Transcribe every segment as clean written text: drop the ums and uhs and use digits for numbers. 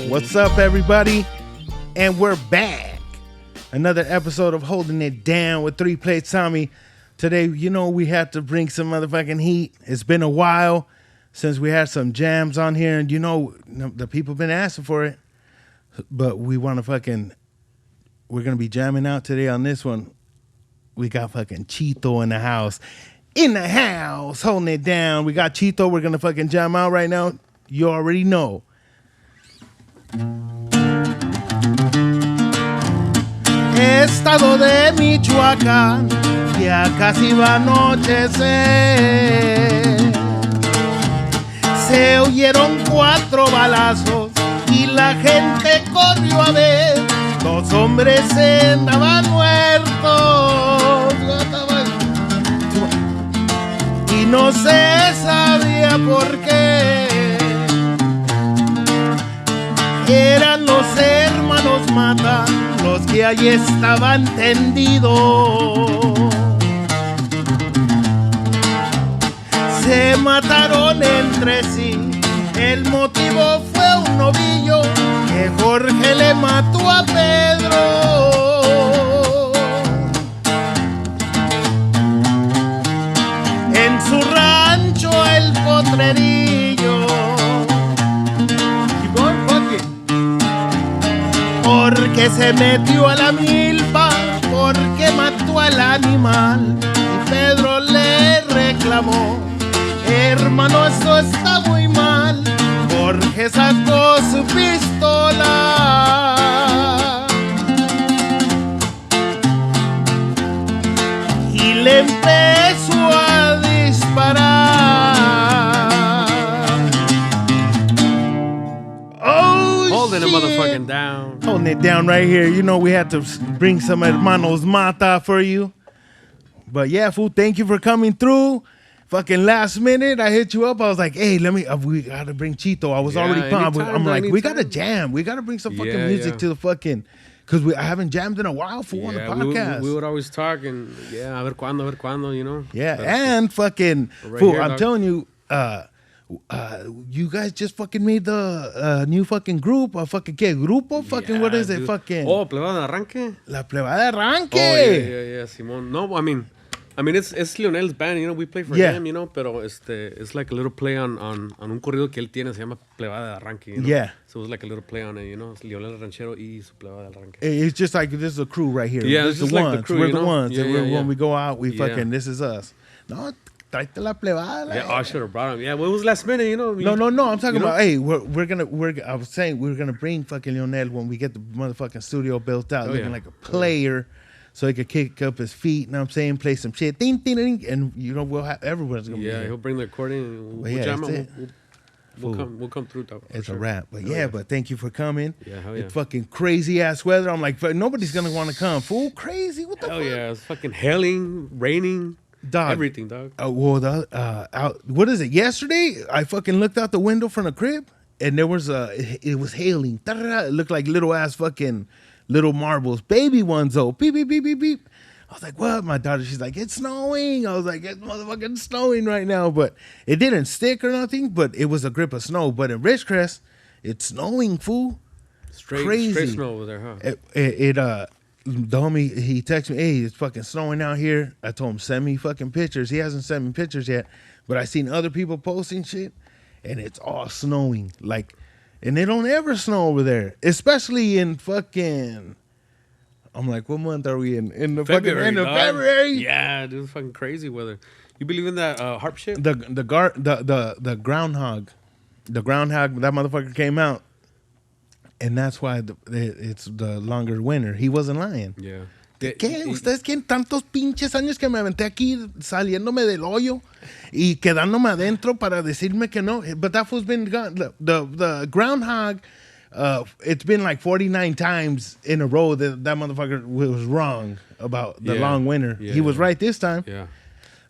What's up, everybody? And we're back. Another episode of Holding It Down with 3 Plates Tommy. Today, we had to bring some motherfucking heat. It's been a while since we had some jams on here, and the people been asking for it. But we want to we're going to be jamming out today on this one. We got fucking Chito in the house. Holding it down. We got Chito. We're going to fucking jam out right now. You already know. Estado de Michoacán, ya casi va a anochecer. Se oyeron 4 balazos y la gente corrió a ver. 2 hombres andaban muertos y no se sabía por qué. Eran los hermanos Mata los que allí estaban tendidos. Se mataron entre sí. El motivo fue un novillo que Jorge le mató a Pedro. En su rancho el potrerillo. Porque se metió a la milpa, porque mató al animal. Y Pedro le reclamó: hermano, eso está muy mal. Jorge sacó su pistola y le empezó a disparar. Oh, holding it motherfucking down. Holding it down right here. We had to bring some hermanos Mata for you. But yeah, fool, thank you for coming through. Fucking last minute, I hit you up. I was like, hey, we got to bring Chito. I was already pumped. I'm like, we got to jam. We got to bring some fucking music to the fucking, because I haven't jammed in a while, fool, on the podcast. We would always talk and, a ver cuándo, Yeah, and fucking, right fool, here, I'm telling you, you guys just fucking made the new fucking group. Fucking, ¿qué? Grupo? Fucking, what is it? Fucking. Oh, Plebada de Arranque? La Plebada de Arranque. Oh, yeah, Simón. No, I mean, it's Leonel's band, we play for him, pero it's like a little play on un corrido que él tiene, se llama Plebada de Arranque, Yeah. So it's like a little play on it, it's Leonel Ranchero y su Plebada de Arranque. It's just like, this is a crew right here. Yeah, this it's just the like ones. the crew, We're the ones. Yeah, When we go out, we fucking, this is us. No, tráete la Plebada. Yeah, I should have brought him. Yeah, well, it was last minute, No, I'm talking about, hey, I was saying we're gonna bring fucking Leonel when we get the motherfucking studio built out, looking like a player. So he could kick up his feet, you know what I'm saying, play some shit, ding, ding, ding, and we'll have everyone's gonna be here. Yeah, he'll bring the accordion and we'll jam it. We'll come through. It's sure. a wrap. But but thank you for coming. Yeah, hell yeah. It's fucking crazy ass weather. I'm like, nobody's gonna want to come. Fool, crazy. What the fuck? Hell yeah, it's fucking hailing, raining, dog. Everything, dog. What is it? Yesterday, I fucking looked out the window from the crib, and there was it was hailing. It looked like little ass fucking little marbles, baby ones though. Beep, beep, beep, beep, beep. I was like, what? My daughter, she's like, it's snowing. I was like, it's motherfucking snowing right now. But it didn't stick or nothing, but it was a grip of snow. But in Ridgecrest, it's snowing, fool. Crazy. Straight snow over there, huh? The homie, he texted me, hey, it's fucking snowing out here. I told him, send me fucking pictures. He hasn't sent me pictures yet, but I seen other people posting shit, and it's all snowing. And they don't ever snow over there, especially in fucking. I'm like, what month are we in? In the February, fucking end of February? Yeah, dude, it's fucking crazy weather. You believe in that harp shit? The groundhog, that motherfucker came out, and that's why it's the longer winter. He wasn't lying. Yeah. ¿Qué? ¿Ustedes quieren tantos pinches años que me aventé aquí saliéndome del hoyo y quedándome adentro para decirme que no? But that fool's been gone. The groundhog, it's been like 49 times in a row that motherfucker was wrong about the long winter. He was right this time. Yeah.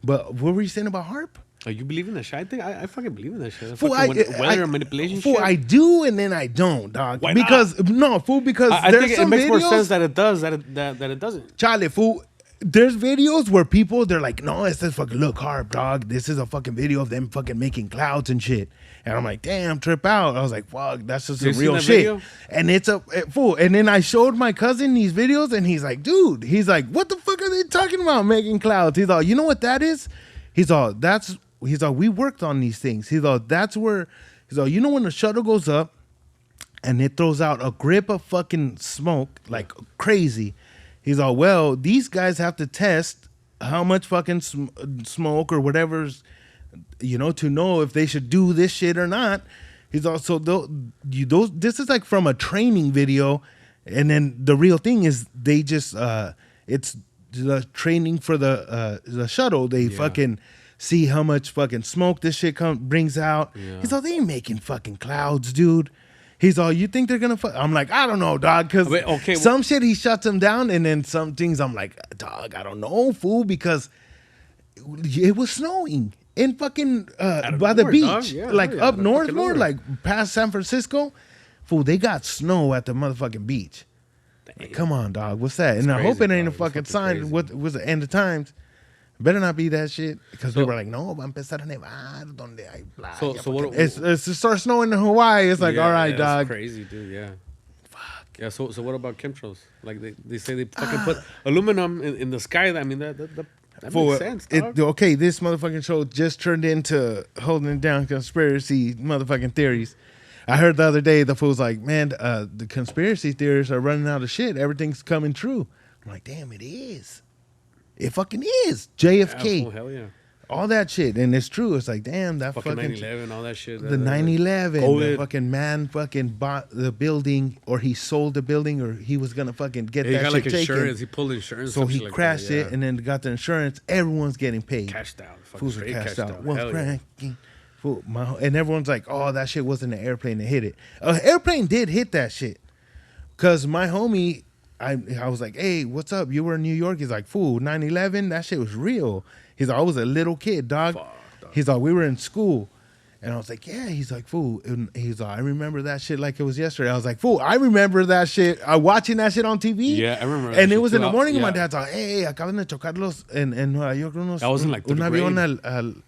But what were you saying about harp? Are you believing that shit? I think I fucking believe in that shit. Weather manipulation shit. I do, and then I don't, dog. Why because not? Because I there's think some it makes videos, more sense that it does that it doesn't. Charlie, fool. there's videos where people, they're like, no, it says fucking look hard, dog. This is a fucking video of them fucking making clouds and shit. And I'm like, damn, trip out. I was like, fuck, that's just a real shit. Video? And it's a fool. And then I showed my cousin these videos, and he's like, dude, he's like, what the fuck are they talking about making clouds? He's all, you know what that is? He's all, we worked on these things. He's all, you know when the shuttle goes up and it throws out a grip of fucking smoke like crazy. He's all, well, these guys have to test how much fucking smoke or whatever's, you know, to know if they should do this shit or not. He's also, this is like from a training video. And then the real thing is they just, it's the training for the shuttle. They fucking see how much fucking smoke this shit brings out. Yeah. He's all, they ain't making fucking clouds, dude. He's all, you think they're gonna fuck? I'm like, I don't know, dog, because some shit he shuts them down, and then some things I'm like, dog, I don't know, fool, because it was snowing in fucking by the beach, up north more, like past San Francisco, fool. They got snow at the motherfucking beach. Like, come on, dog, what's that? And I hope it ain't a fucking sign. What was the end of times? Better not be that shit, because people are like, no, va a empezar a nevar donde hay playa. So what? It's to start snowing in Hawaii. It's like, all right, dog. That's crazy, dude. Yeah. Fuck. Yeah. So what about chemtrails? Like they say they fucking put aluminum in the sky. I mean that makes sense. Okay, this motherfucking show just turned into holding down conspiracy motherfucking theories. I heard the other day the fool's like, man, the conspiracy theories are running out of shit. Everything's coming true. I'm like, damn, it is. It fucking is. JFK. Oh, hell yeah. All that shit. And it's true. It's like, damn, that fucking 9/11, all that shit. The 9/11. The fucking man fucking bought the building, or he sold the building, or he was going to fucking get that shit taken. He got like insurance. He pulled insurance. So he crashed it and then got the insurance. Everyone's getting paid. Cashed out. Fools are cashed out. Well, cracking. Fool, and everyone's like, oh, that shit wasn't an airplane that hit it. An airplane did hit that shit. Because my homie... I was like, hey, what's up? You were in New York? He's like, fool, 9/11, that shit was real. He's like, I was a little kid, dog. He's like, we were in school. And I was like, yeah. He's like, fool. And he's like, I remember that shit like it was yesterday. I was like, fool, I remember that shit. Watching that shit on TV. Yeah, I remember that. And it was in the morning, and my dad's like, hey, acaban de chocarlos en Nueva York. That was in like un avión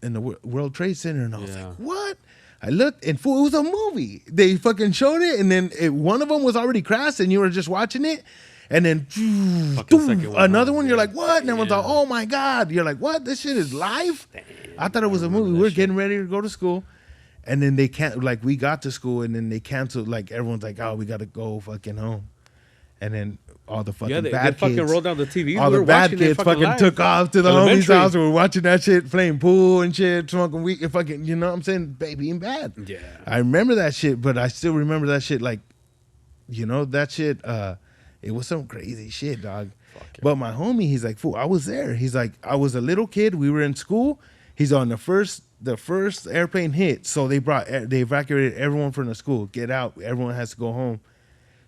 in the World Trade Center. And I was like, what? I looked, and fool, it was a movie. They fucking showed it, and then one of them was already crashed, and you were just watching it, and then another one, you're like, what? And everyone's like, oh my God. You're like, what? This shit is live? Damn, I thought it was a movie. We were getting ready to go to school, and then they can't, like, we got to school, and then they canceled, like, everyone's like, oh, we got to go fucking home. And then all the fucking bad kids. They fucking rolled down the TV. All the bad kids fucking took off to the homie's house. We were watching that shit, playing pool and shit, smoking weed, and fucking, you know what I'm saying? Baby and bad. Yeah. I remember that shit, but I still remember that shit like, you know, that shit, it was some crazy shit, dog. But my homie, he's like, fool, I was there. He's like, I was a little kid. We were in school. He's on the first airplane hit. So they evacuated everyone from the school. Get out. Everyone has to go home.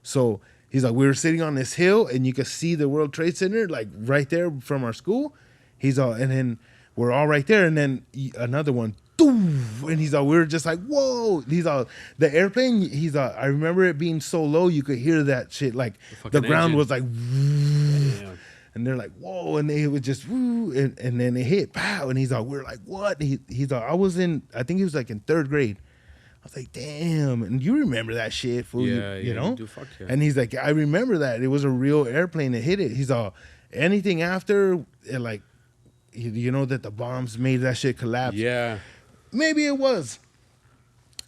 So he's like, we were sitting on this hill, and you could see the World Trade Center, like, right there from our school. He's all, and then we're all right there, and then another one, and he's all, we were just like, whoa. He's all, the airplane, he's all, I remember it being so low, you could hear that shit, like, the ground was like, and they're like, whoa, and it was just, and then it hit, pow, and he's all, we're like, what? He's all, I think he was like in 3rd grade. I was like, damn, and you remember that shit, fool? You know? You fuck yeah. And he's like, I remember that. It was a real airplane that hit it. He's all, anything after, like, you know that the bombs made that shit collapse. Yeah. Maybe it was.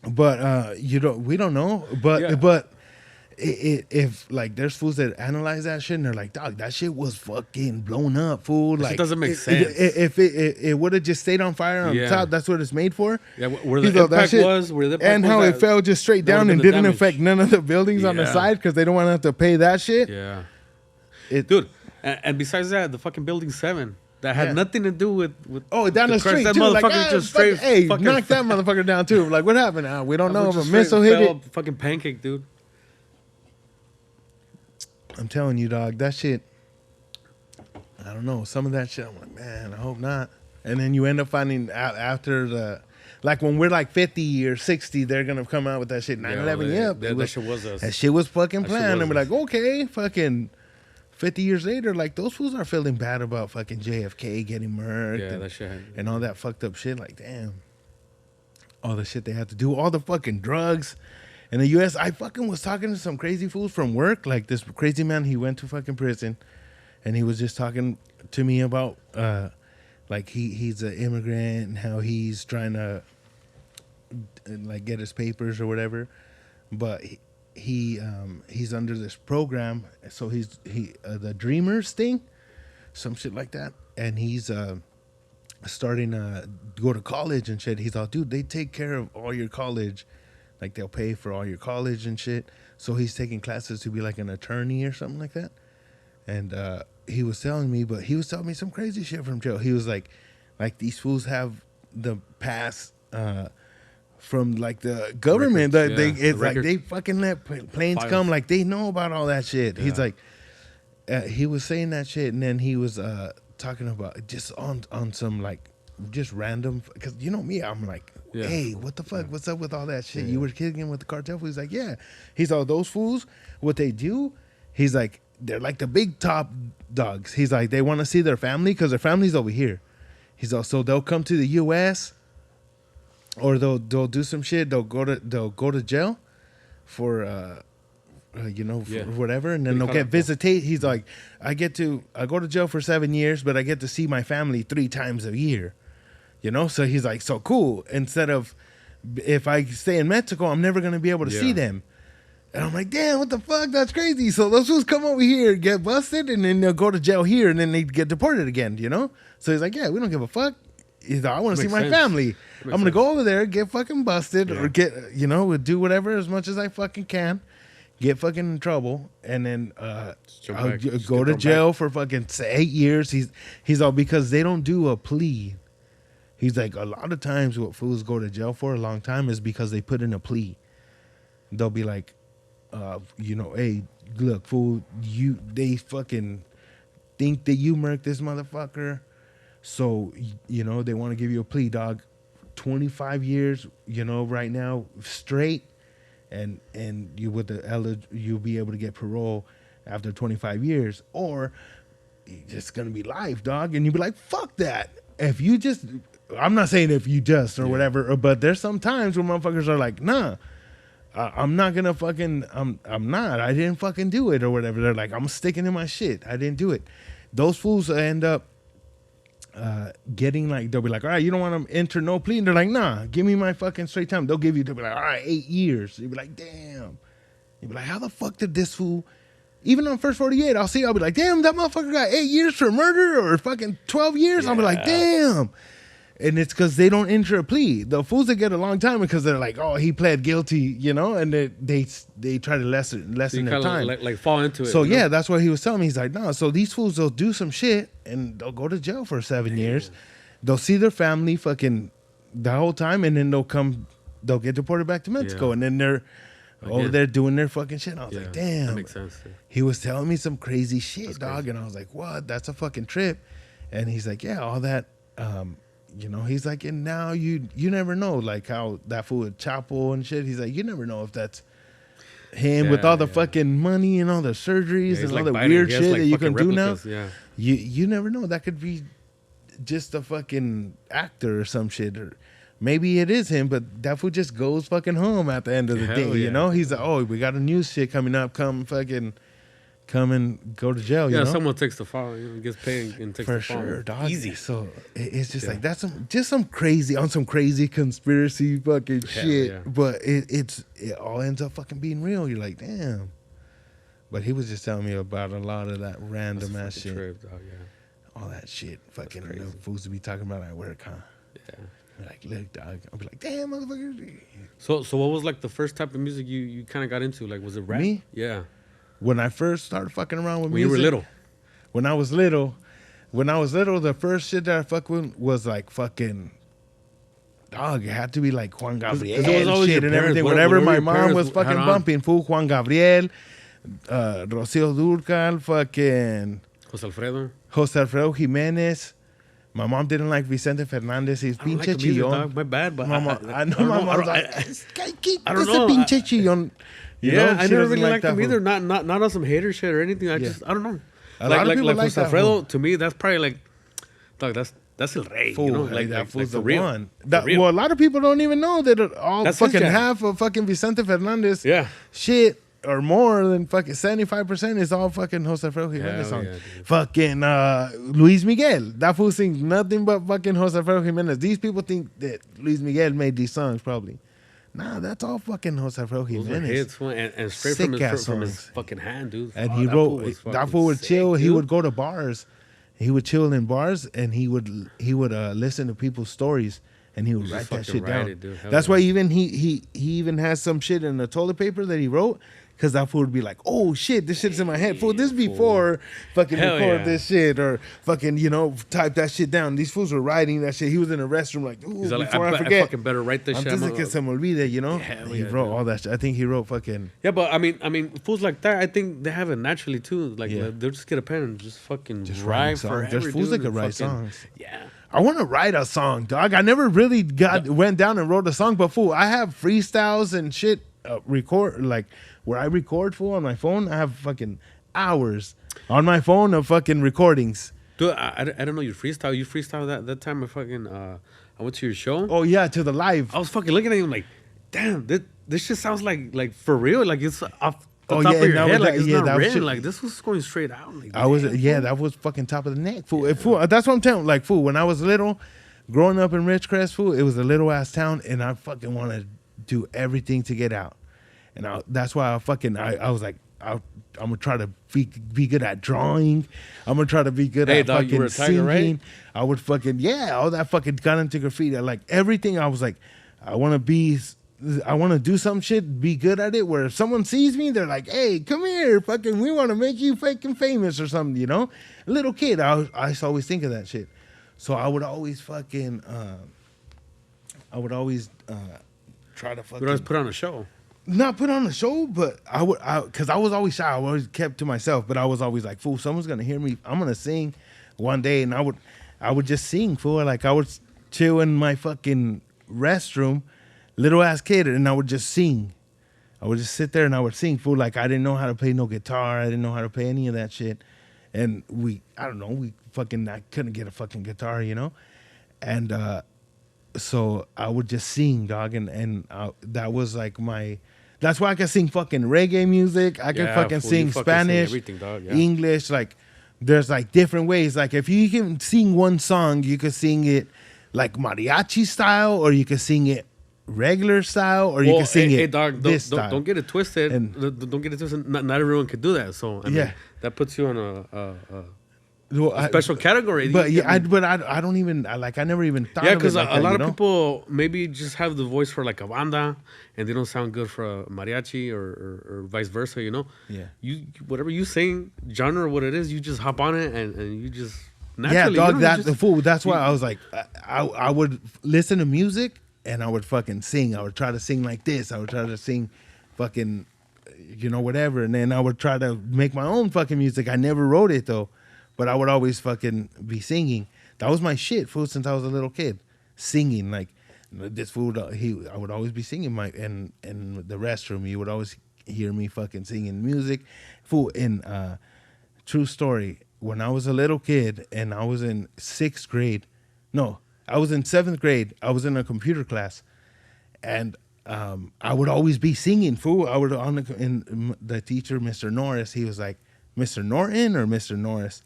But, we don't know. But if like there's fools that analyze that shit and they're like, dog, that shit was fucking blown up, fool. Like, it doesn't make sense. If it would have just stayed on fire on top, that's what it's made for. Yeah, where the impact was, and how it fell just straight down and didn't affect none of the buildings on the side because they don't want to have to pay that shit. Yeah, dude. And besides that, the fucking Building 7 that had nothing to do with down the street that too. motherfucker Like, just straight. Hey, knock that motherfucker down too. Like, what happened? We don't know if a missile hit it. Fucking pancake, dude. I'm telling you, dog, that shit, I don't know. Some of that shit, I'm like, man, I hope not. And then you end up finding out after like when we're like 50 or 60, they're going to come out with that shit. 9/11, that shit was us. That shit was fucking planned. And we're like, okay, fucking 50 years later, like, those fools are feeling bad about fucking JFK getting murked. Yeah, that shit. And all that fucked up shit. Like, damn. All the shit they had to do. All the fucking drugs. In the U.S., I fucking was talking to some crazy fools from work. Like, this crazy man, he went to fucking prison. And he was just talking to me about, like, he's an immigrant and how he's trying to, like, get his papers or whatever. But he's under this program, so he's the Dreamers thing, some shit like that, and he's starting to go to college and shit. He's all, dude, they take care of all your college, like they'll pay for all your college and shit. So he's taking classes to be like an attorney or something like that. And he was telling me some crazy shit from jail. He was like these fools have the pass. From like the government, they fucking let planes come, like they know about all that shit. Yeah. He's like, he was saying that shit, and then he was talking about just on some like just random, because you know me, I'm like, hey, what the fuck, what's up with all that shit? You were kicking with the cartel? He's like, yeah. He's all, those fools, what they do, he's like, they're like the big top dogs. He's like, they want to see their family because their family's over here. He's also, they'll come to the U.S. or they'll do some shit. They'll go to jail for for whatever, and then they'll get visitate. He's like, I go to jail for 7 years, but I get to see my family 3 times a year. You know, so he's like, so cool. Instead of, if I stay in Mexico, I'm never gonna be able to see them. And I'm like, damn, what the fuck? That's crazy. So those fools come over here, get busted, and then they'll go to jail here, and then they get deported again. You know, so he's like, yeah, we don't give a fuck. He's like, I want to see my family. I'm going to go over there, get fucking busted, or get, do whatever as much as I fucking can, get fucking in trouble, and then I'll go to jail for fucking 8 years. He's all, because they don't do a plea. He's like, a lot of times what fools go to jail for a long time is because they put in a plea. They'll be like, hey, look, fool, they fucking think that you murked this motherfucker. So, they want to give you a plea, dog. 25 years, right now, straight, and you'll be able to get parole after 25 years, or it's gonna be life, dog. And you'll be like, fuck that. If you just, I'm not saying if you just or whatever, but there's some times when motherfuckers are like, nah, I'm not gonna fucking, I'm not. I didn't fucking do it or whatever. They're like, I'm sticking to my shit. I didn't do it. Those fools end up getting like, they'll be like, all right, you don't want to enter no plea, and they're like, nah, give me my fucking straight time. They'll be like, all right, 8 years. You'll be like, damn. You'll be like, how the fuck did this fool, even on first 48, I'll be like, damn, that motherfucker got 8 years for murder, or fucking 12 years. I'll be like, damn. And it's because they don't enter a plea. The fools that get a long time because they're like, oh, he pled guilty, and they try to lessen their time. Like fall into it. So yeah, that's what he was telling me. He's like, no. So these fools, they'll do some shit and they'll go to jail for 7 years. They'll see their family fucking the whole time, and then they'll get deported back to Mexico, and then they're over there doing their fucking shit. I was like, damn. That makes sense. He was telling me some crazy shit, that's dog, crazy. and I was like, what? That's a fucking trip. And he's like, yeah, all that. He's like, and now you never know, like how that fool with Chapo and shit. He's like, you never know if that's him with all the fucking money and all the surgeries and all the weird shit that you can do now. Yeah. You never know. That could be just a fucking actor or some shit, or maybe it is him, but that fool just goes fucking home at the end of the day. He's like, oh, we got a new shit coming up. Come and go to jail. Someone takes the fall, gets paid and takes the fall. For sure, dog. Easy. So it's just like, that's some crazy conspiracy fucking shit. Yeah. But it all ends up fucking being real. You're like, damn. But he was just telling me about a lot of that random ass shit. Trip, dog, all that shit. Fucking fools to be talking about at work, huh? Yeah. We're like, look, dog. I'll be like, damn, motherfucker. So what was like the first type of music you kind of got into? Like, was it rap? Me? Yeah. When I first started fucking around with music. When you were little. When I was little, the first shit that I fucked with was like fucking, dog, it had to be like Juan Gabriel shit and everything. Whatever my mom was fucking bumping, fool, Juan Gabriel, Rocío Dúrcal, fucking José Alfredo Jiménez. My mom didn't like Vicente Fernández. He's pinche chillón. My bad, but I know my mom's like, I don't know. Pinche chillón. I never really liked them either. Not on some hater shit or anything. I don't know. A lot of people like Jose that Alfredo, fool. to me, that's probably like, dog, that's El Rey, Fool, you know? that fool's for the real. one. For real. Well, a lot of people don't even know that all That's his fucking jam. half of fucking Vicente Fernandez Yeah. shit or more than fucking 75% is all fucking Jose Alfredo Jimenez Hell songs. yeah, dude. Fucking Luis Miguel. That fool sings nothing but fucking Jose Alfredo Jimenez. These people think that Luis Miguel made these songs probably. Nah, that's all fucking Jose Alfredo Those were Jimenez. hits, fool, and straight Sick-ass from his songs. fucking hand, dude. And Oh, he that fool wrote was that fucking fool would sick, chill. He dude. would go to bars. He would chill in bars and he would listen to people's stories and he would Just write that fucking shit write down. it, dude. Hell That's yeah. why even he even has some shit in the toilet paper that he wrote. Cause that fool would be like, oh shit, this shit's in my head. Fool, this before fucking Hell record yeah. this shit or fucking, type that shit down. These fools were writing that shit. He was in a restroom like, ooh, He's like, before I I forget. fucking better write this shit. Antes de I'm que a- se me olvide, Hell he yeah, wrote dude. all that shit. I think he wrote fucking Yeah, but I mean, fools like that, I think they have it naturally too. Like Yeah. they'll just get a pen and just fucking Just write writing songs. forever. There's fools dude, that could and write fucking- songs. Yeah. I want to write a song, dog. I never really went down and wrote a song, but fool, I have freestyles and shit record like where I record fool on my phone. I have fucking hours on my phone of fucking recordings. Dude, I don't know. You freestyle. You freestyle that time. I went to your show. Oh yeah, to the live. I was fucking looking at you like, damn, this shit sounds like for real. Like it's off the Oh, top yeah, of your that head. was Like that- it's yeah, not that was written. shit. Like this was going straight out. Like, I was damn, that was fucking top of the neck, fool. Fool. That's what I'm telling. Like fool, when I was little, growing up in Ridgecrest, fool, it was a little ass town, and I fucking want to do everything to get out, and that's why I was like. I'm gonna try to be good at drawing. I'm gonna try to be good Hey, at dog, you fucking were a tiger, singing. right? I would fucking all that fucking got into graffiti. Like everything, I was like, I want to do some shit, be good at it. Where if someone sees me, they're like, "Hey, come here, fucking, we want to make you fucking famous or something." A little kid, I used to always think of that shit. So I would always fucking, try to fucking We always put on a show. not put on a show, but because I was always shy. I always kept to myself, but I was always like, fool, someone's gonna hear me. I'm gonna sing one day, and I would just sing, fool. Like I would chill in my fucking restroom, little ass kid, and I would just sing. I would just sit there and I would sing, fool. Like I didn't know how to play no guitar. I didn't know how to play any of that shit, and I couldn't get a fucking guitar, and so I would just sing, dog, and that was like my. That's why I can sing fucking reggae music. I can Yeah, fucking fool, sing you fucking sing Spanish, everything, dog, yeah. English. Like, there's like different ways. Like, if you can sing one song, you could sing it like mariachi style, or you could sing it regular style, or you can sing it dog, this style. don't get it twisted. Don't get it twisted. Not everyone can do that. So I mean, Yeah. that puts you on a Well, special category. But You- yeah, I don't even I never even thought. yeah, of it because like a that, lot you of know? people maybe just have the voice for like a banda, and they don't sound good for a mariachi or vice versa. Yeah. You whatever you sing, genre what it is, you just hop on it and you just Yeah, naturally. dog. you That's the just- fool. That's why I was like, I would listen to music and I would fucking sing. I would try to sing like this. I would try to sing, fucking, whatever. And then I would try to make my own fucking music. I never wrote it though, but I would always fucking be singing. That was my shit, fool. Since I was a little kid, singing like this fool. I would always be singing in the restroom. You would always hear me fucking singing music, fool. In true story. When I was a little kid and I was in 6th grade, no, I was in 7th grade. I was in a computer class, and I would always be singing. Fool, I would and the teacher, Mr. Norris, he was like, Mr. Norton or Mr. Norris,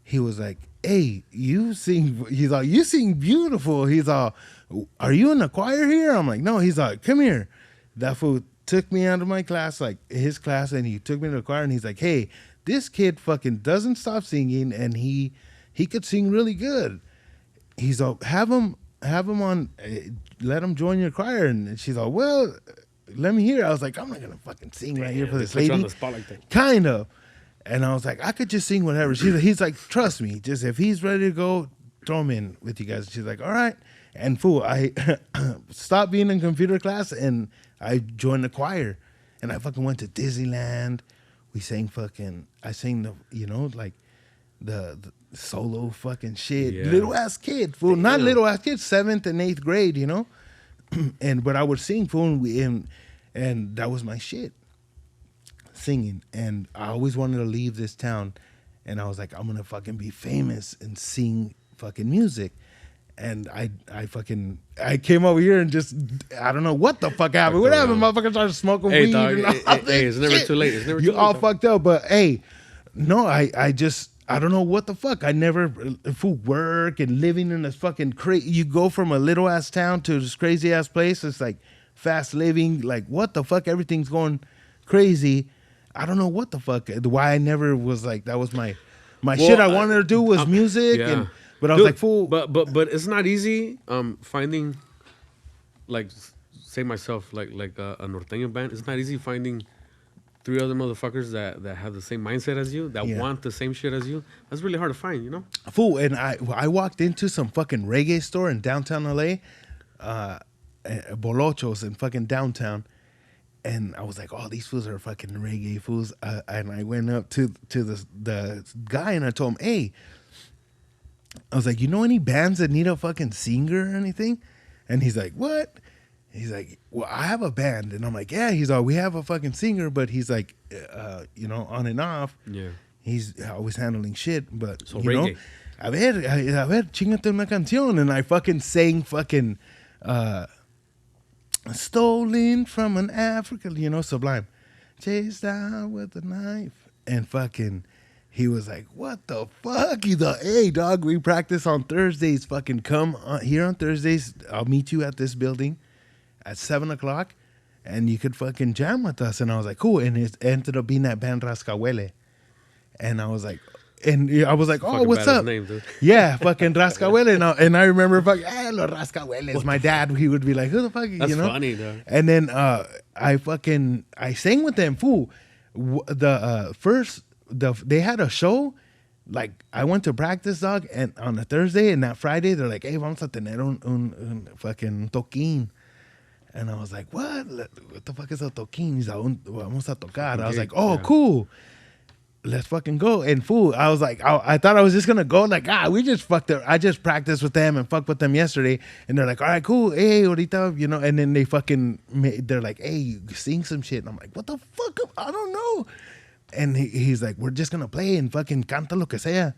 he was like, hey, you sing. He's like, you sing beautiful. He's all, are you in the choir here? I'm like, no. He's like, come here. That fool took me out of my class, like his class, and he took me to the choir, and he's like, hey, this kid fucking doesn't stop singing, and he could sing really good. He's all, have him on, let him join your choir. And she's all, well, let me hear. I was like, I'm not gonna fucking sing right here for they this put you on lady. the spot like that. Kind of. And I was like, I could just sing whatever. He's like, trust me, just if he's ready to go, throw him in with you guys. She's like, all right. And fool, I stopped being in computer class and I joined the choir, and I fucking went to Disneyland. We sang I sang like the solo fucking shit. Yeah. Little ass kid, fool. Not Damn. little ass kid, 7th and 8th grade, but I would sing, fool, and that was my shit, singing. And I always wanted to leave this town And I was like, I'm gonna fucking be famous and sing fucking music. And I came over here and just, I don't know what the fuck happened. What happened? Motherfucker started smoking weed. Dog, and all hey, it's never too late. It's never too late. You all fucked up. But hey, no, I don't know what the fuck. I never, for work and living in this fucking crazy, you go from a little ass town to this crazy ass place. It's like fast living. Like, what the fuck? Everything's going crazy. I don't know what the fuck. Why I never was like, that was my shit I wanted to do was music. Yeah. But I was like, fool. But it's not easy finding, like, say myself, like a norteño band. It's not easy finding 3 other motherfuckers that have the same mindset as you, that want the same shit as you. That's really hard to find, you know? Fool, and I walked into some fucking reggae store in downtown LA, Bolochos in fucking downtown, and I was like, oh, these fools are fucking reggae fools. And I went up to the guy and I told him, hey, I was like, you know any bands that need a fucking singer or anything? And he's like, what? He's like, well, I have a band. And I'm like, yeah. He's like, we have a fucking singer, but he's like, on and off. Yeah. He's always handling shit, but, so you reggae. know, a ver, chingate una canción. And I fucking sang fucking stolen from an African, Sublime. Chased down with a knife. And fucking... He was like, what the fuck? He's like, hey, dog, we practice on Thursdays. Fucking come here on Thursdays. I'll meet you at this building at 7 o'clock, and you could fucking jam with us. And I was like, cool. And it ended up being that band Rascahuele. And I was like, oh, what's up? Name, dude. Yeah, fucking Rascahuele. And I remember fucking, los Rascahueles. My dad, he would be like, who the fuck? That's funny, though. And then I sang with them, fool. They had a show, like I went to practice, dog, and on a Thursday and that Friday they're like, hey, vamos a tener un fucking toquín. And I was like, what the fuck is a toquín? He's like, vamos a tocar. I was like, oh, cool, let's fucking go. And fool, I was like, I thought I was just gonna go, like, we just fucked up. I just practiced with them and fucked with them yesterday, and they're like, all right, cool, hey, ahorita, and then they're like, hey, sing some shit. And I'm like, what the fuck? I don't know. And he's like, we're just going to play and fucking canta lo que sea.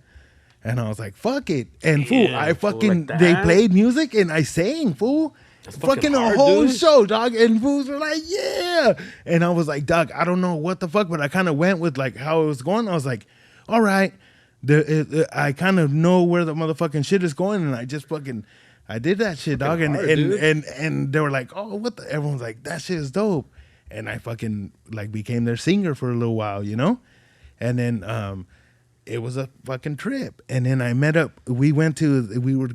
And I was like, fuck it. And fool, they played music and I sang, fool. That's fucking hard, a whole dude. show, dog. And fools were like, yeah. And I was like, dog, I don't know what the fuck, but I kind of went with like how it was going. I was like, all right. I kind of know where the motherfucking shit is going. And I just I did that shit, dog. And they were like, oh, what the? Everyone's like, that shit is dope. And I fucking like became their singer for a little while, And then it was a fucking trip. And then I met up. We would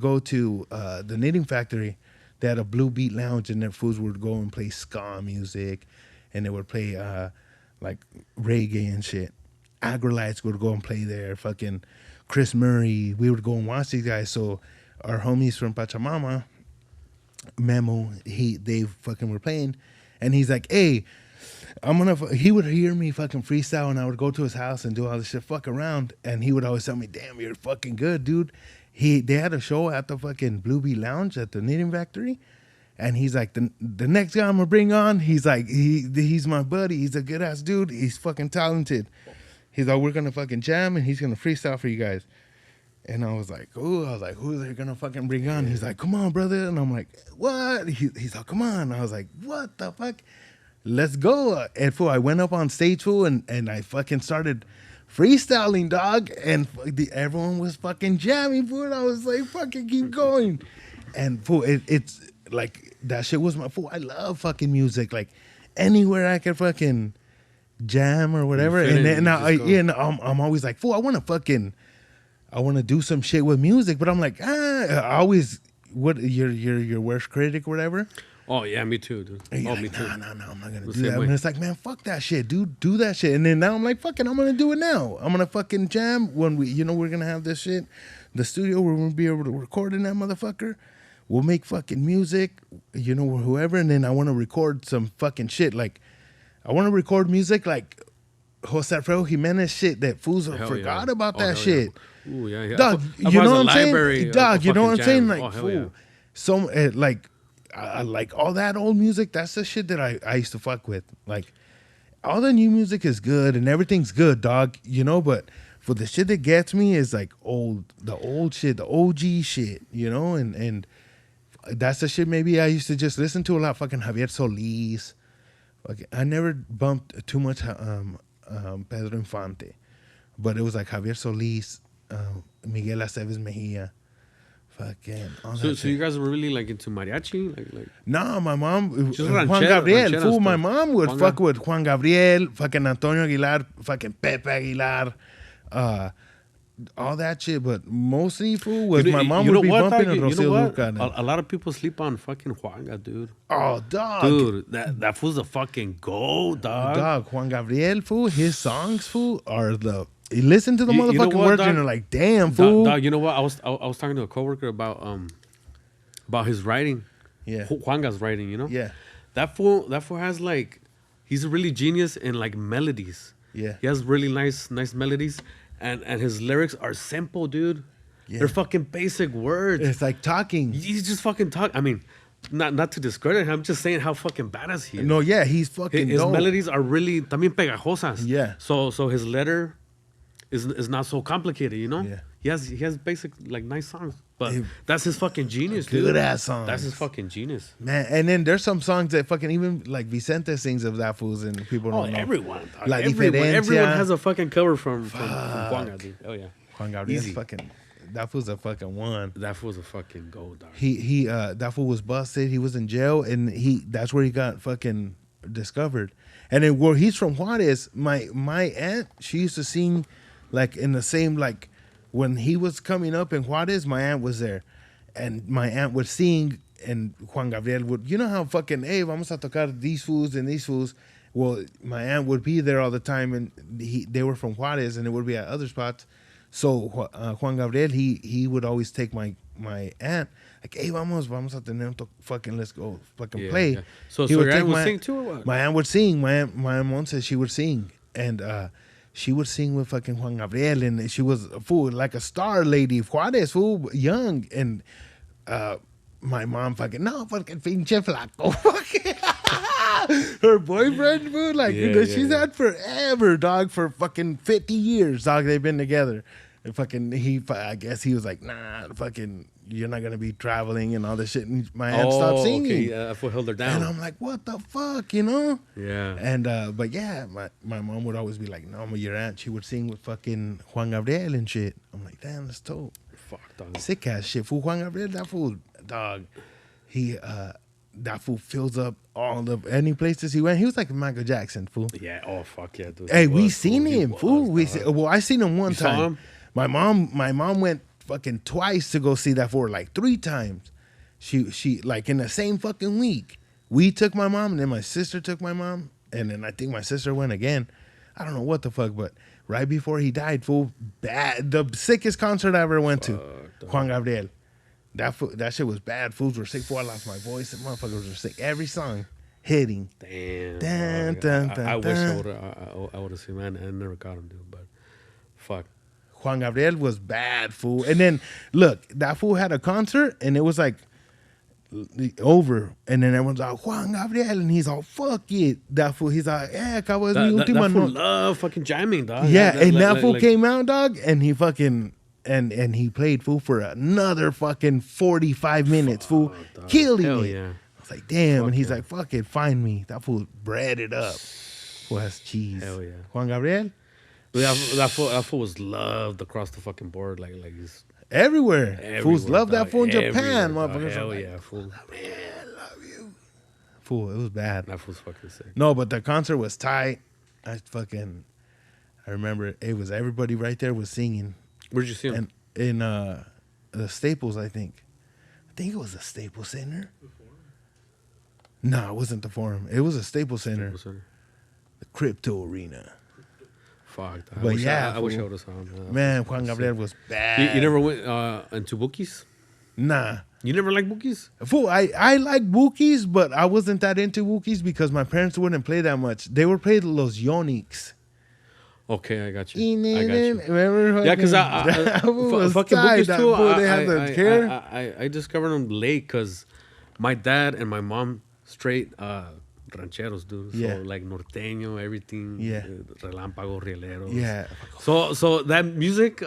go to the Knitting Factory. They had a Blue Beat Lounge, and their fools would go and play ska music, and they would play like reggae and shit. Agrolites would go and play there. Fucking Chris Murray. We would go and watch these guys. So our homies from Pachamama, Memo, they fucking were playing. And he's like, hey, he would hear me fucking freestyle, and I would go to his house and do all this shit, fuck around. And he would always tell me, damn, you're fucking good, dude. They had a show at the fucking Blue Bee Lounge at the Knitting Factory. And he's like, the next guy I'm going to bring on, he's like, he's my buddy. He's a good ass dude. He's fucking talented. He's like, we're going to fucking jam, and he's going to freestyle for you guys. And I was like, ooh, who are they gonna fucking bring on? He's like, come on, brother. And I'm like, what? He's like, come on. I was like, what the fuck? Let's go. And fool, I went up on stage, fool, and I fucking started freestyling, dog. And everyone was fucking jamming, fool. I was like, fucking keep going. And fool, it's like, that shit was my fool. I love fucking music. Like, anywhere I could fucking jam or whatever. And I'm always like, fool, I want to do some shit with music, but I'm like, I always, what, your worst critic or whatever? Oh, yeah, me too, dude. Me too. No, I'm not going to do that. And it's like, man, fuck that shit, dude. Do that shit. And then now I'm like, fucking, I'm going to do it now. I'm going to fucking jam when we're going to have this shit, the studio where we're going to be able to record in that motherfucker. We'll make fucking music, whoever. And then I want to record some fucking shit. Like, I want to record music like Jose Alfredo Jimenez shit that fools forgot about that shit. Yeah. Ooh, yeah. Dog, you know what I'm saying? Dog, you know what I'm saying? Like, fool. So, like all that old music, that's the shit that I used to fuck with. Like, all the new music is good and everything's good, dog, but For the shit that gets me is like the old shit, the OG shit, you know, and that's the shit maybe I used to just listen to a lot. Fucking Javier Solis. Okay, I never bumped too much Pedro Infante, but it was like Javier Solis, Miguel Aceves Mejia. Fucking. So you guys were really like into mariachi, like. No, my mom, Just Juan ranchera Gabriel. Fool, stuff. my mom would fuck with Juan Gabriel, fucking Antonio Aguilar, fucking Pepe Aguilar, all that shit. But mostly, fool, was my mom would be bumping a Rocío Dúrcal. A lot of people sleep on fucking Juanga, dude. Oh, dog. Dude, that fool's a fucking gold, dog. Dog, Juan Gabriel, fool, his songs, fool, are the... You listen to the You know motherfucking what, words dog? and you're like, damn, fool. Dog, you know what? I was talking to a coworker about his writing. Yeah. Juanga's writing, you know? Yeah. That fool has like, he's a really genius in like melodies. Yeah. He has really nice melodies, and his lyrics are simple, dude. Yeah. They're fucking basic words. It's like talking. He's just fucking talk. I mean, not to discredit him, I'm just saying how fucking badass he is. No, yeah, he's fucking His dope. melodies are really también pegajosas. Yeah. So his letter is not so complicated, you know? Yeah. He has basic like nice songs. But that's his fucking genius, dude. Good ass songs. That's his fucking genius. Man, and then there's some songs that fucking even like Vicente sings of that fools and people don't know. Everyone. Dog. La Everyone Diferencia. has a fucking cover from Juanga, dude. Oh yeah. Juan Gabriel's Easy. fucking, that fool's a fucking one. That fool's a fucking gold, dog. He that fool was busted. He was in jail, and that's where he got fucking discovered. And then where he's from Juarez, my aunt, she used to sing like in the same, like when he was coming up in Juarez, my aunt was there, and my aunt would sing, and Juan Gabriel would, you know how fucking, hey, vamos a tocar these fools and these fools. Well, my aunt would be there all the time, and they were from Juarez, and it would be at other spots. So Juan Gabriel, he would always take my aunt, like, hey, vamos a tener fucking, let's go fucking play. Yeah. So He would your take aunt would my- sing too, or what? My aunt would sing. My mom said she would sing, and she would sing with fucking Juan Gabriel, and she was a fool, like a star lady, Juarez, fool, young, and my mom fucking, no, fucking pinche flaco, fucking. Her boyfriend, fool, like, she's had forever, dog, for fucking 50 years, dog, they've been together. And fucking, I guess he was like, nah, fucking, you're not gonna be traveling and all this shit. And my aunt stopped singing. Okay, I held her down. And I'm like, what the fuck, you know? Yeah. And but yeah, my mom would always be like, no, your aunt, she would sing with fucking Juan Gabriel and shit. I'm like, damn, that's dope. Fuck, dog. Sick ass shit. Fool, Juan Gabriel, that fool, dog. He that fool fills up all the any places he went. He was like Michael Jackson, fool. Yeah. Oh fuck yeah, dude. Hey, He we was, seen He him, was, fool. dog. Well, I seen him one You saw time. him? My mom went fucking twice to go see that fool, like 3 times. She like in the same fucking week. We took my mom, and then my sister took my mom, and then I think my sister went again. I don't know what the fuck, but right before he died, fool, bad, the sickest concert I ever went to, Juan Gabriel. That shit was bad. Fools were sick. Fool, I lost my voice. The motherfuckers were sick. Every song hitting. Damn. Dun, dog. dun, I dun, wish dun. I would have seen, man. I never caught him, dude. But fuck. Juan Gabriel was bad, fool. And then look, that fool had a concert, and it was like over, and then everyone's like, Juan Gabriel, and he's all, fuck it. That fool, he's like, acabo es mi That última fool noche. love fucking jamming, dog. Yeah, and that like- fool like- came out, dog, and he fucking and he played, fool, for another fucking 45 minutes, fool, dog. killing Hell it. yeah. I was like, damn, Fuck and he's yeah. like, fuck it, find me. That fool bread it up. Fool has cheese. Hell yeah. Juan Gabriel, But that fool was loved across the fucking board. Like he's everywhere. Fools everywhere, love that dog. fool in Japan, Everywhere, dog. motherfuckers. Hell are like, yeah, fool. Fool, it was bad. That fool's fucking sick. No, but the concert was tight. I remember it was everybody right there was singing. Where'd you see him? And in the Staples, I think it was the Staples Center. No, it wasn't the Forum. It was a Staples Center, the Crypto Arena. Fuck. But I wish yeah, I wish I fool. would have saw him. Man, Juan Gabriel was bad. You never went into bookies? Nah. You never like bookies? Fool, I like Wookiees, but I wasn't that into Wookiees because my parents wouldn't play that much. They would play Los Yonix. Okay, I got you. I got you. Remember? Yeah, because that fool was fucking tight, bookies that too. fool, they had the hair. I discovered them late because my dad and my mom straight rancheros, dude. Yeah. So like norteño, everything. Yeah. Relámpago, rieleros. Yeah. So that music,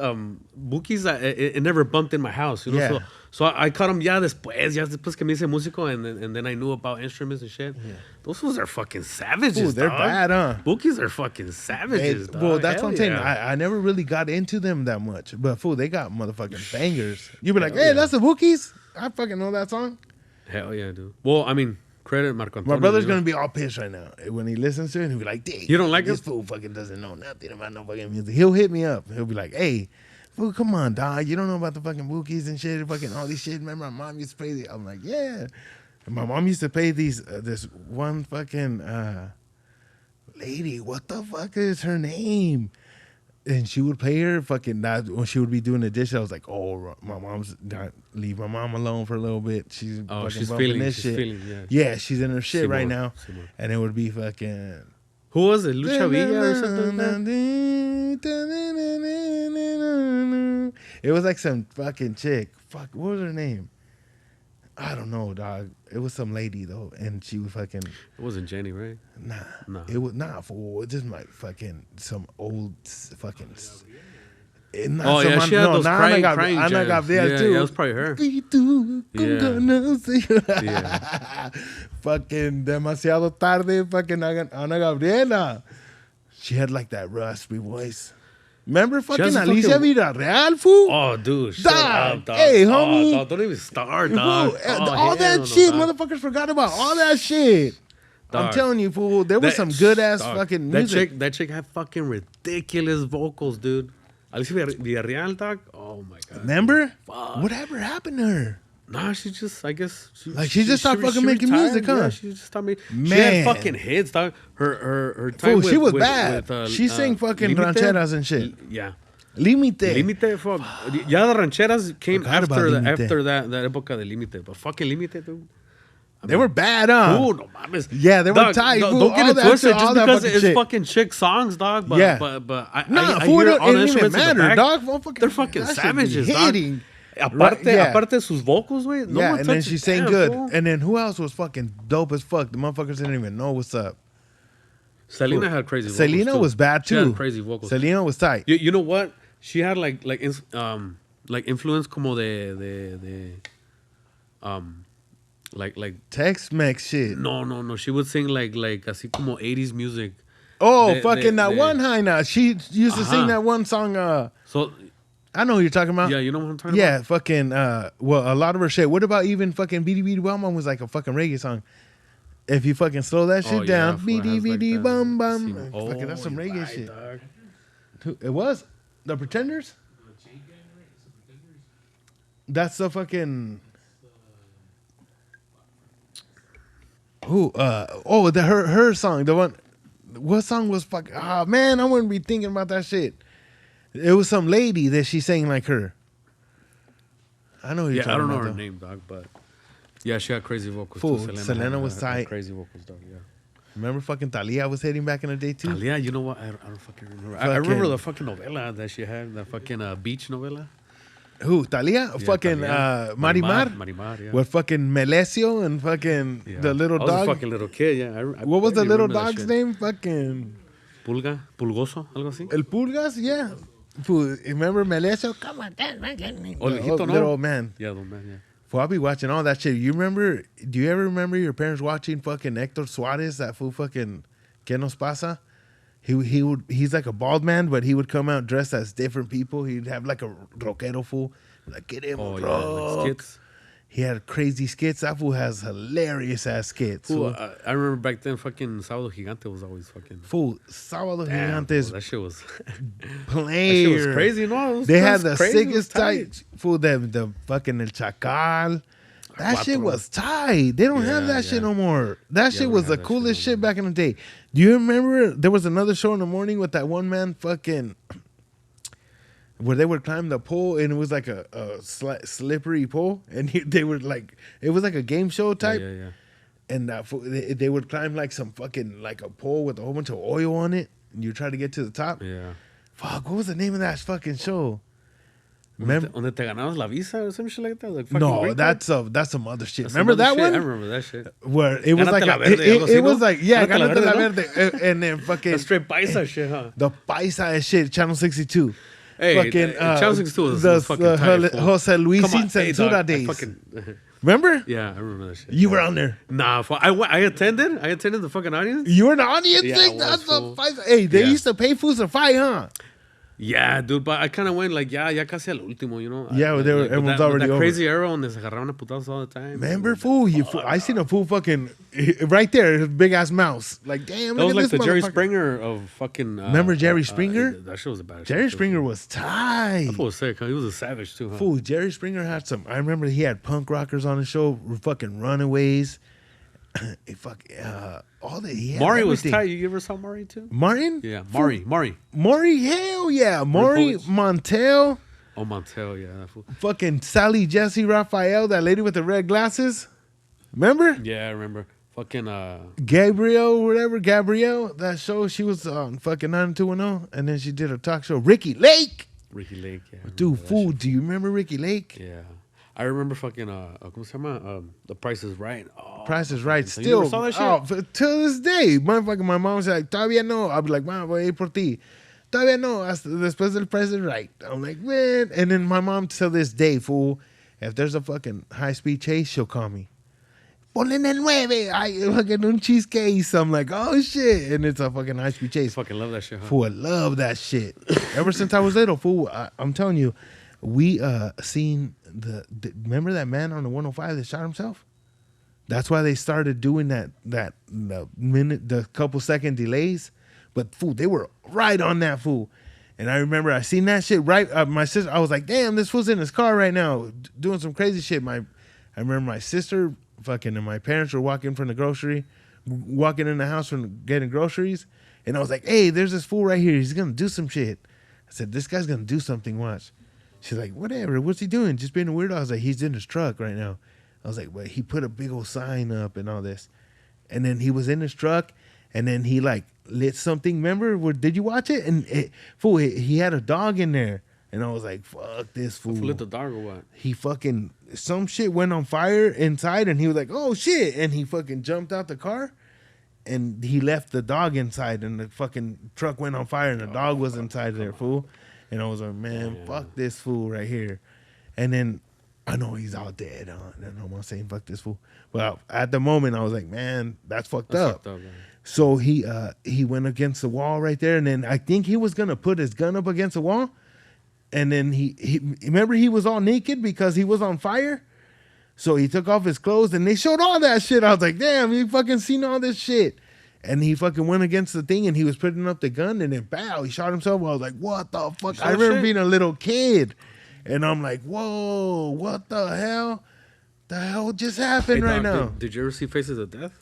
Bookies, it never bumped in my house, you know. Yeah. So I caught them ya después que me hice músico, and then I knew about instruments and shit. Yeah. Those fools are fucking savages. Ooh, they're dog. bad, huh? Bookies are fucking savages. Dog. Well, that's Hell what I'm saying. yeah. I never really got into them that much, but fool, they got motherfucking bangers. You be like, Hell hey, yeah. that's the Wookiees. I fucking know that song. Hell yeah, dude. Well, I mean, credit Marco Antonio. My brother's you know? gonna be all pissed right now when he listens to it. He'll be like, "Dang, You don't like this it? fool fucking doesn't know nothing about no fucking music." He'll hit me up. He'll be like, "Hey, fool, come on, dog. You don't know about the fucking Wookiees and shit, fucking all these shit. Remember, my mom used to play these." I'm like, "Yeah." And my mom used to play these. This one fucking lady. What the fuck is her name? And she would play her fucking that when she would be doing the dishes. I was like, "Oh, my mom's not leave my mom alone for a little bit. She's fucking she's bumping feeling, this she's shit. feeling, yeah. Yeah, she's in her shit right now." Simon. And it would be fucking. Who was it? Lucha Villa or something like that? It was like some fucking chick. Fuck, what was her name? I don't know, dog. It was some lady though, and she was fucking. It wasn't Jenny, right? Nah. It was fool. Just my fucking some old fucking. Oh yeah, she had those crying Ana jams. Gabriel Yeah, too. yeah, that was probably her. Yeah. Fucking demasiado tarde. Fucking Ana Gabriela. She had like that raspy voice. Remember fucking has a Alicia fucking- Villarreal, fool? Oh, dude. Shut Dog. up, dog. Hey, Oh, homie. dog, don't even start, Fool, dog. all that shit, motherfuckers forgot about all that shit. I'm Dog. telling you, fool. There was some good ass fucking music. That chick had fucking ridiculous vocals, dude. Alicia Villarreal, dog. Oh my god. Remember? Fuck. Whatever happened to her? Nah, she just, I guess, She just stopped fucking making retired. music, huh? Yeah, she just stopped making. She Man. had fucking hits, dog. Her time Fool, she was with, bad. With, She sang fucking Límite. rancheras and shit. Yeah. Límite. Límite, fuck. Ya the rancheras came Forgot about after Límite. that época de Límite. But fucking Límite, dude. They were bad, huh? Oh, no mames. Yeah, they were Dog, tight, fool. Don't get All it that twisted shit, just all that because fucking it's shit. fucking chick songs, dog. But, Yeah. but I Fool, hear it all the didn't even instruments in the matter, back. dog. Motherfucking- They're fucking that shit be savages, dog. hitting. Aparte, Yeah. aparte de sus vocals, güey. No Yeah, one and then touches she sang them, good. fool. And then who else was fucking dope as fuck? The motherfuckers didn't even know what's up. Selena had crazy vocals. Selena too. was bad She too. had crazy vocals. Selena was tight. You know what? She had like influence como like Tex-Mex shit. no. She would sing like así como 80s music. Oh, They- fucking that they- one high now. She used to sing Uh-huh. that one song. So I know who you're talking about. yeah, you know what I'm talking Yeah, about? fucking. Well, a lot of her shit. What about even fucking BD BD Bum Bum was like a fucking reggae song. If you fucking slow that shit Oh, down, yeah, fool, it BD has like BD that- Bum Bum. See, Fucking, that's some you're reggae right, shit. dog. It was the Pretenders. That's the fucking. Who? Her song. The one. What song was fucking? Ah, man, I wouldn't be thinking about that shit. It was some lady that she sang like her. I know who you're Yeah, talking I don't know about, her though. name, dog, but yeah, she had crazy vocals. Fool, too. Selena was had tight. crazy vocals, dog. Yeah. Remember fucking Thalia was hitting back in the day too? Talia, you know what? I don't fucking remember. I remember the fucking novela that she had, the fucking beach novela. Who? Thalia? Yeah, Fucking Thalia. Marimar? Marimar, yeah. With fucking Melesio and fucking Yeah. the little I was dog. a fucking little kid, yeah. What was the barely little remember that dog's shit. name? Fucking Pulgoso, algo así. El Pulgas, yeah. Fool, remember Melesio? Come on, that's my name. Oh, el viejito, no? Little old man. Yeah, the man, yeah. Fool, I'll be watching all that shit. You remember? Do you ever remember your parents watching fucking Hector Suarez? That fool fucking ¿Qué nos pasa? He's like a bald man, but he would come out dressed as different people. He'd have like a rockero fool, like get him, Oh, yeah, bro. like skits. He had crazy skits. That fool has hilarious ass skits. Fool, Fool, I remember back then, fucking Sábado Gigante was always fucking. fool Sábado Damn, Gigantes fool, that shit was. player. That shit was crazy, no? It was They had just the crazy, it was sickest tight. Fool, the fucking El Chacal. That shit Cuatro. was tight. They don't have Yeah, that shit yeah. no more. That Yeah, shit we was don't the have that coolest shit no shit back in the day. Do you remember there was another show in the morning with that one man fucking where they would climb the pole and it was like a slippery pole and they were like it was like a game show type Yeah. and they would climb like some fucking like a pole with a whole bunch of oil on it and you try to get to the top. Yeah. Fuck, what was the name of that fucking show? Donde te ganabas la visa or some shit like that. Like fucking No, green that's some other shit. That's Remember some other that shit. one? I remember that shit. Where it was Gánate like la verde, algo así, it was ¿no? like yeah, Gánate la Gánate la verde, verde, and then fucking That's straight paisa shit, huh? the paisa and shit, Channel 62. Hey, Fucking Channel 62 was the fucking tight, fool. Jose Luis Come on, Sin hey, Censura dog, I days. fucking- Remember? Yeah, I remember that shit. You were on there. Nah, I attended the fucking audience. You were in the audience Yeah, thing? I was, That's fool. the paisa. Hey, they Yeah. used to pay fools to fight, huh? Yeah, dude, but I kind of went like, ya casi al último, you know? Yeah, they were- Like, everyone's that, already that over. crazy era donde se agarraban a putazos all the time. Remember, fool? I seen a fool fucking right there, big ass mouse. Like, damn, That look was at like this the Jerry motherfucker. Springer of fucking. Remember Jerry Springer? That shit was a bad. Jerry shit, Springer too. was tight. That fool was sick. Huh? He was a savage too. Huh? Fool, Jerry Springer had some. I remember he had punk rockers on the show, fucking Runaways. All that he had. Maury was everything. tight. You ever saw Maury too? Martin? Yeah, Maury. Maury, hell yeah. Maury, Poets. Montel, Oh, Montel, yeah. That fool. fucking Sally Jesse Raphael, that lady with the red glasses. Remember? Yeah, I remember. Fucking Gabrielle, that show, she was on fucking 90210, and then she did a talk show. Ricky Lake. Ricky Lake. Yeah, I Dude, remember that fool, shit. do you remember Ricky Lake? Yeah, I remember fucking ¿cómo se llama? The Price is Right. Oh, Price is Right. so Still, you never saw that shit? To this day, my mom's like, todavía no. I'll be like, mom, voy a ir por ti. Todavía no. Hasta después del Price is Right. I'm like, man. And then my mom, till this day, fool, if there's a fucking high-speed chase, she'll call me. Ponle en el 9. I fucking un cheesecake. I'm like, oh, shit. And it's a fucking high-speed I chase. fucking love that shit. Huh? Fool, I love that shit. Ever since I was little, fool, I'm telling you, we seen remember that man on the 105 that shot himself? That's why they started doing the couple second delays. But fool, they were right on that fool. And I remember I seen that shit right. My sister, I was like, damn, this fool's in his car right now doing some crazy shit. I remember my sister fucking and my parents were walking in the house from getting groceries. And I was like, hey, there's this fool right here. He's going to do some shit. I said, this guy's going to do something, watch. She's like, whatever, what's he doing? Just being a weirdo. I was like, he's in his truck right now. I was like, well, he put a big old sign up and all this. And then he was in his truck, and then he like lit something. Remember? Did you watch it? And fool, he had a dog in there. And I was like, fuck this fool. Lit the dog or what? He fucking, some shit went on fire inside, and he was like, oh shit. And he fucking jumped out the car, and he left the dog inside, and the fucking truck went on fire, and the dog was inside there, fool. And I was like, man, fuck this fool right here. And then I know he's all dead. And I'm not saying fuck this fool. But at the moment, I was like, man, that's fucked up. Man. So he went against the wall right there. And then I think he was going to put his gun up against the wall. And then he remember he was all naked because he was on fire. So he took off his clothes and they showed all that shit. I was like, damn, you fucking seen all this shit. And he fucking went against the thing and he was putting up the gun and then bow, he shot himself. I was like, what the fuck? I remember being a little kid and I'm like, whoa, what the hell? The hell just happened right now? Did you ever see Faces of Death?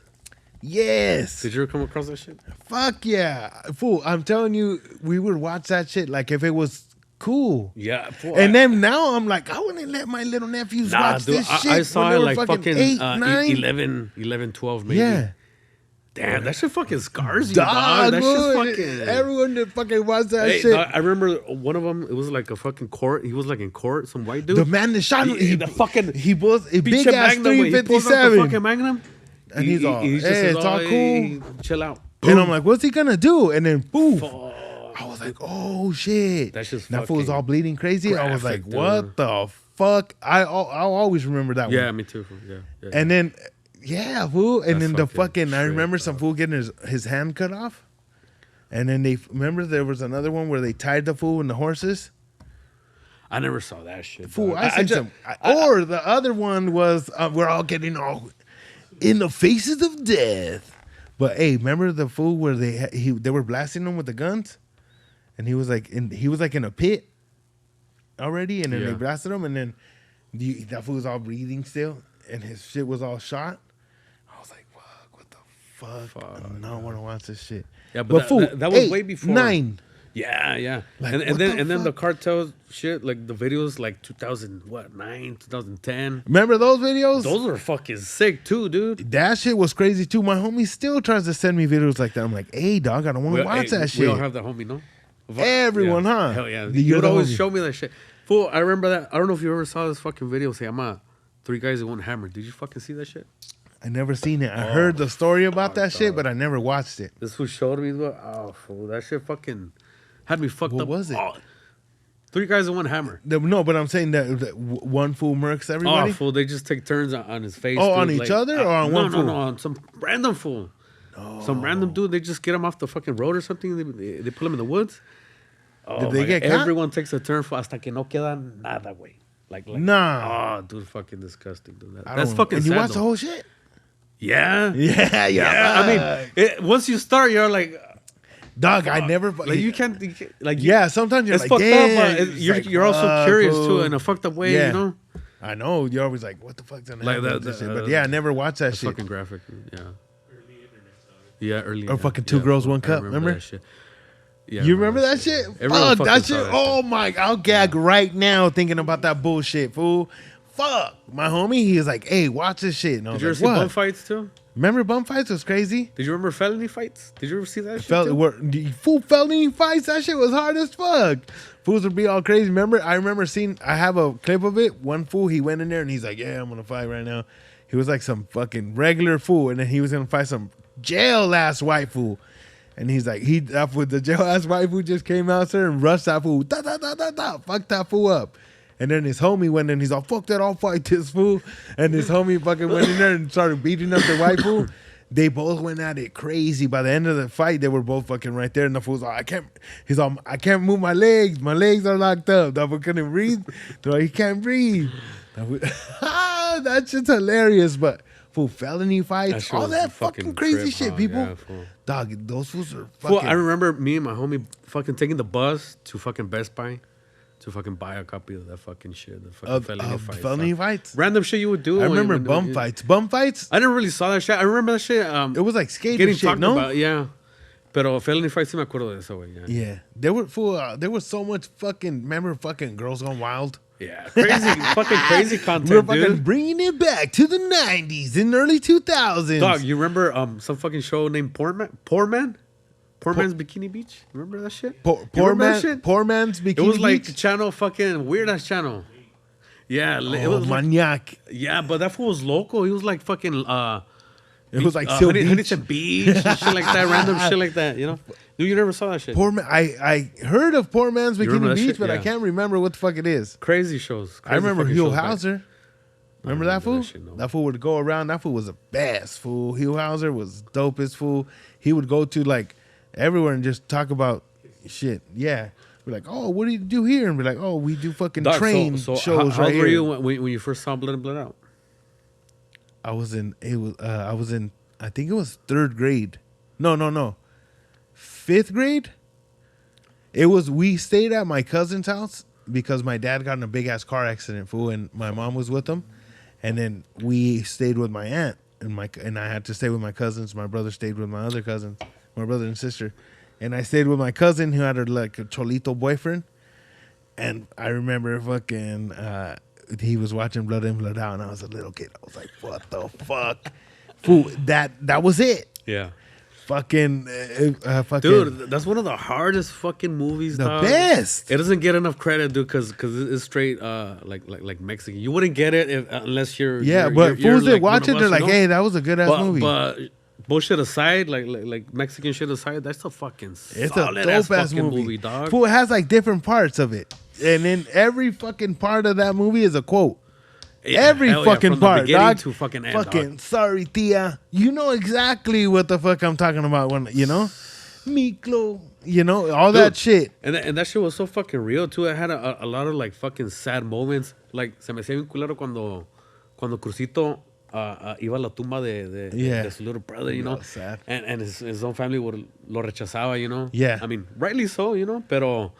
Yes. Did you ever come across that shit? Fuck yeah. Fool, I'm telling you, we would watch that shit like if it was cool. Yeah. Fool, And then now I'm like, I wouldn't let my little nephews watch dude, this shit. I saw when it they were like fucking 8, 9. 11, 12 maybe. Yeah. Damn, that shit fucking scars you, Dog, dog. That boy, shit's fucking... everyone that fucking watched that Hey, shit. dog, I remember one of them, it was like a fucking court. He was like in court, some white dude. The man that shot him, he was a big Pinche ass Magnum, güey. He pulls out the 357. fucking Magnum. And he's all, just hey, says, it's all hey, cool. chill out. And I'm like, what's he gonna do? And then poof. Fuck. I was like, oh shit. That's just that fool was fucking all bleeding crazy. I was like, graphic, what dude. the fuck? I'll always remember that Yeah, one. me too. Yeah. And then, yeah, fool. And That's then the fucking fucking, I remember some straight, fool getting his hand cut off. And then remember there was another one where they tied the fool and the horses. I never saw that shit. Fool, dog. I seen some. Or the other one was we're all getting all in the faces of death. But hey, remember the fool where they were blasting him with the guns, and he was like in a pit already, and then they blasted him, and then that fool was all breathing still, and his shit was all shot. I was like, fuck, what the fuck? I don't want to watch this shit. Yeah, but fool, that was way before 9. Yeah. Like, and what then the the fuck? cartel shit, like the videos, like 2009, 2010. Remember those videos? Those were fucking sick too, dude. That shit was crazy too. My homie still tries to send me videos like that. I'm like, hey, dog, I don't want to watch that shit. We all have that homie, no? Everyone, huh? Hell yeah. You're You would the always homie. show me that shit. Fool, I remember that. I don't know if you ever saw this fucking video. Se llama Three Guys in One Hammer. Did you fucking see that shit? I never seen it. I heard the story about that shit, but I never watched it. This fool showed me. Oh, fool, that shit fucking had me fucked What up. was it? Oh, Three Guys in One Hammer. No, but I'm saying that one fool murks everybody. Oh, fool, they just take turns on his face. Oh, dude. on each other or on one fool? No, on some random fool. Some random dude. They just get him off the fucking road or something. They pull him in the woods. Oh, Did they get caught? Everyone takes a turn for hasta que no queda nada, güey. Like, nah. Oh, dude, fucking disgusting, dude. I That's don't- fucking And you sad, watch though. the whole shit? Yeah. Yeah. I mean, once you start, you're like, dog, I never. like you can't like. Yeah, sometimes you're it's like, fucked damn. up, but It's like, you're also fuck, curious fool. too in a fucked up way, Yeah. you know. I know. You're always like, what the fuck's gonna Like happen that- with this that- shit? But yeah, I never watched that It's shit. fucking graphic. Yeah. Yeah, early. Or yeah. fucking Two Yeah, Girls, fool. One I Cup, remember? that shit. Yeah, You remember that shit? Everyone Fuck, fucking that saw shit. that Oh my, I'll gag right now thinking about that bullshit, fool. Fuck. My homie, he was like, hey, watch this shit. And I Did was you ever like, see bum what? fights too? Remember bum fights was crazy? Did you remember felony fights? Did you ever see that shit too? Full felony fights, that shit was hard as fuck. Fools would be all crazy. I remember seeing, I have a clip of it. One fool, he went in there and he's like, yeah, I'm gonna fight right now. He was like some fucking regular fool, and then he was gonna fight some jail ass white fool. And he's like, the jail ass white fool just came out there and rushed that fool. Da, da, da, da, da, fuck that fool up. And then his homie went in, he's like, fuck that, I'll fight this fool. And his homie fucking went in there and started beating up the white fool. They both went at it crazy. By the end of the fight, they were both fucking right there. And the fool's like, I can't move my legs. My legs are locked up. That fool couldn't breathe. They're like, he can't breathe. That shit's hilarious. But fool, felony fights, shit all was that fucking fucking crazy trip, shit, huh? people. Yeah, fool. Dog, those fools are Fool, fucking. I remember me and my homie fucking taking the bus to fucking Best Buy to fucking buy a copy of that fucking shit. The fucking felony fights. Felony Random shit you would do. I remember when- bum fights. Bum fights? I never really saw that shit. I remember that shit. It was like skater getting shit, talked no? about. Yeah. Pero felony fights, sí me acuerdo de eso, güey. Yeah. Yeah. There was so much fucking, remember fucking Girls Gone Wild? Yeah. Crazy, fucking crazy We're content, fucking dude. bringing it back to the 90s and early 2000s. Dog, you remember some fucking show named Poor Man? Poor Man's Bikini Beach? Remember that shit? Poor, You poor, remember that man, shit? poor man's bikini. It was like Beach? channel fucking weird ass channel. Yeah, it Oh, was like, maniac. yeah, but that fool was local. He was like fucking It was like Seal Beach. Huntington Beach and shit like that, random shit like that. You know, dude, you never saw that shit. Poor man. I heard of Poor Man's remember Bikini that Beach, shit? but I Yeah. can't remember what the fuck it is. Crazy shows. I Crazy remember fucking Hugh shows back. Hauser. Remember that remember fool? that shit, no. That fool would go around. That fool was the best fool. Hugh Hauser was dopest fool. He would go to like everywhere and just talk about shit. Yeah. We're like, oh, what do you do here? And be like, oh, we do fucking Dog, train so shows how right old were here. you when you first saw Blood and Blood Out? I was in. I think it was third grade. No. 5th grade. It was. We stayed at my cousin's house because my dad got in a big ass car accident, fool, and my mom was with him, and then we stayed with my aunt and I had to stay with my cousins. My brother stayed with my other cousins, my brother and sister, and I stayed with my cousin who had like a cholito boyfriend, and I remember fucking. He was watching Blood In Blood Out, and I was a little kid. I was like, "What the fuck, fool?" That was it. Yeah. Fucking. Dude, that's one of the hardest fucking movies. The dog. best. It doesn't get enough credit, dude, because it's straight like Mexican. You wouldn't get it unless you're Yeah, you're- but you're fools that like one watch of it, us, they're you like, know? "Hey, that was a good ass movie." But bullshit aside, like Mexican shit aside, that's a fucking It's a solid dope ass fucking movie, dog. Fool, it has like different parts of it, and then every fucking part of that movie is a quote. Yeah, Every hell yeah, fucking from the part, beginning dog. to fucking end, fucking dog. sorry, tia. You know exactly what the fuck I'm talking about when you know, Miklo. You know all that Dude, shit. And that shit was so fucking real too. It had a lot of like fucking sad moments. Like se me hacía bien culero cuando Crucito iba a la tumba Yeah. de su little brother, you That know, was sad. and his own family would lo rechazaba, you know. Yeah. I mean, rightly so, you know, pero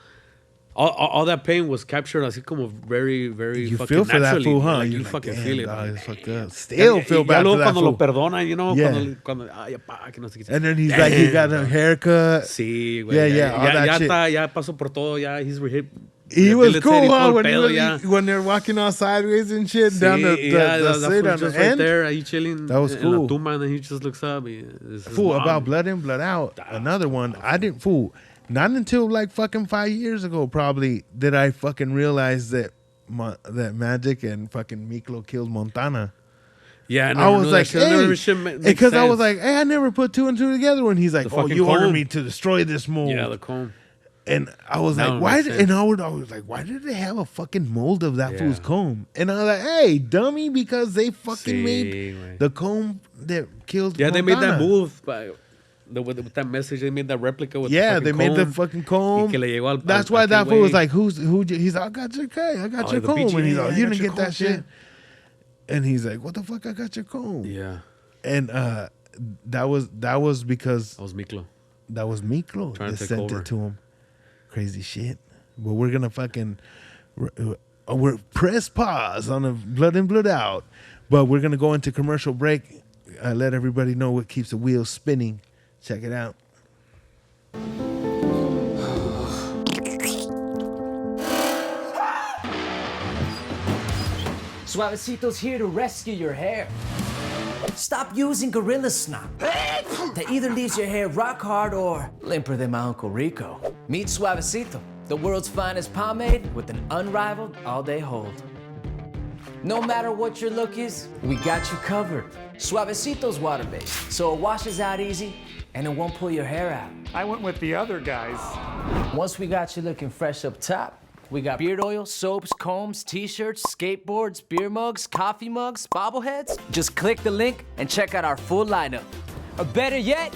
all that pain was captured así como very, very You fucking feel for that naturally. fool, huh? Like, You're you like, fucking damn, feel it. dog, like, it's fucked damn. up. Still feel bad luego for that cuando fool. lo perdona, you know, Yeah. cuando ay, pa, que no sé qué. And then he's like, he got a haircut. Sí, güey. Yeah, all that ya shit. está, ya pasó por todo, ya he's He was cool, rehabilitated, huh? todo When, el pedo, ya. when they're walking all sideways and shit down the that street fool on just the right end. there, ahí chilling That was in cool. la tumba, and then he just looks up. His Fool, mom. about Blood In, Blood Out. Another one. I didn't fool. Not until like fucking 5 years ago, probably, did I fucking realize that that Magic and fucking Miklo killed Montana. Yeah, I was like, hey, because I was like, hey, I never put 2 and 2 together. When he's like, oh, you ordered me to destroy this mold. Yeah, the comb. And I was like, why? And I was like, why did they have a fucking mold of that fool's comb? And I was like, hey, dummy, because they fucking made the comb that killed. Yeah, Montana. they made that move with that message. They made that replica with yeah, the they made the fucking comb. That's why that fool was like, who? He's like, I got your K, I got your comb. And he's like, you didn't get that shit. And he's like, what the fuck? I got your comb. Yeah. And that was because that was Miklo. That was Miklo that sent it to him. Crazy shit. But we're gonna fucking we're press pause on the Blood In Blood Out. But we're gonna go into commercial break. Let everybody know what keeps the wheels spinning. Check it out. Suavecito's here to rescue your hair. Stop using Gorilla Snot. That either leaves your hair rock hard or limper than my Uncle Rico. Meet Suavecito, the world's finest pomade with an unrivaled all-day hold. No matter what your look is, we got you covered. Suavecito's water-based, so it washes out easy and it won't pull your hair out. I went with the other guys. Once we got you looking fresh up top, we got beard oil, soaps, combs, t-shirts, skateboards, beer mugs, coffee mugs, bobbleheads. Just click the link and check out our full lineup. Or better yet,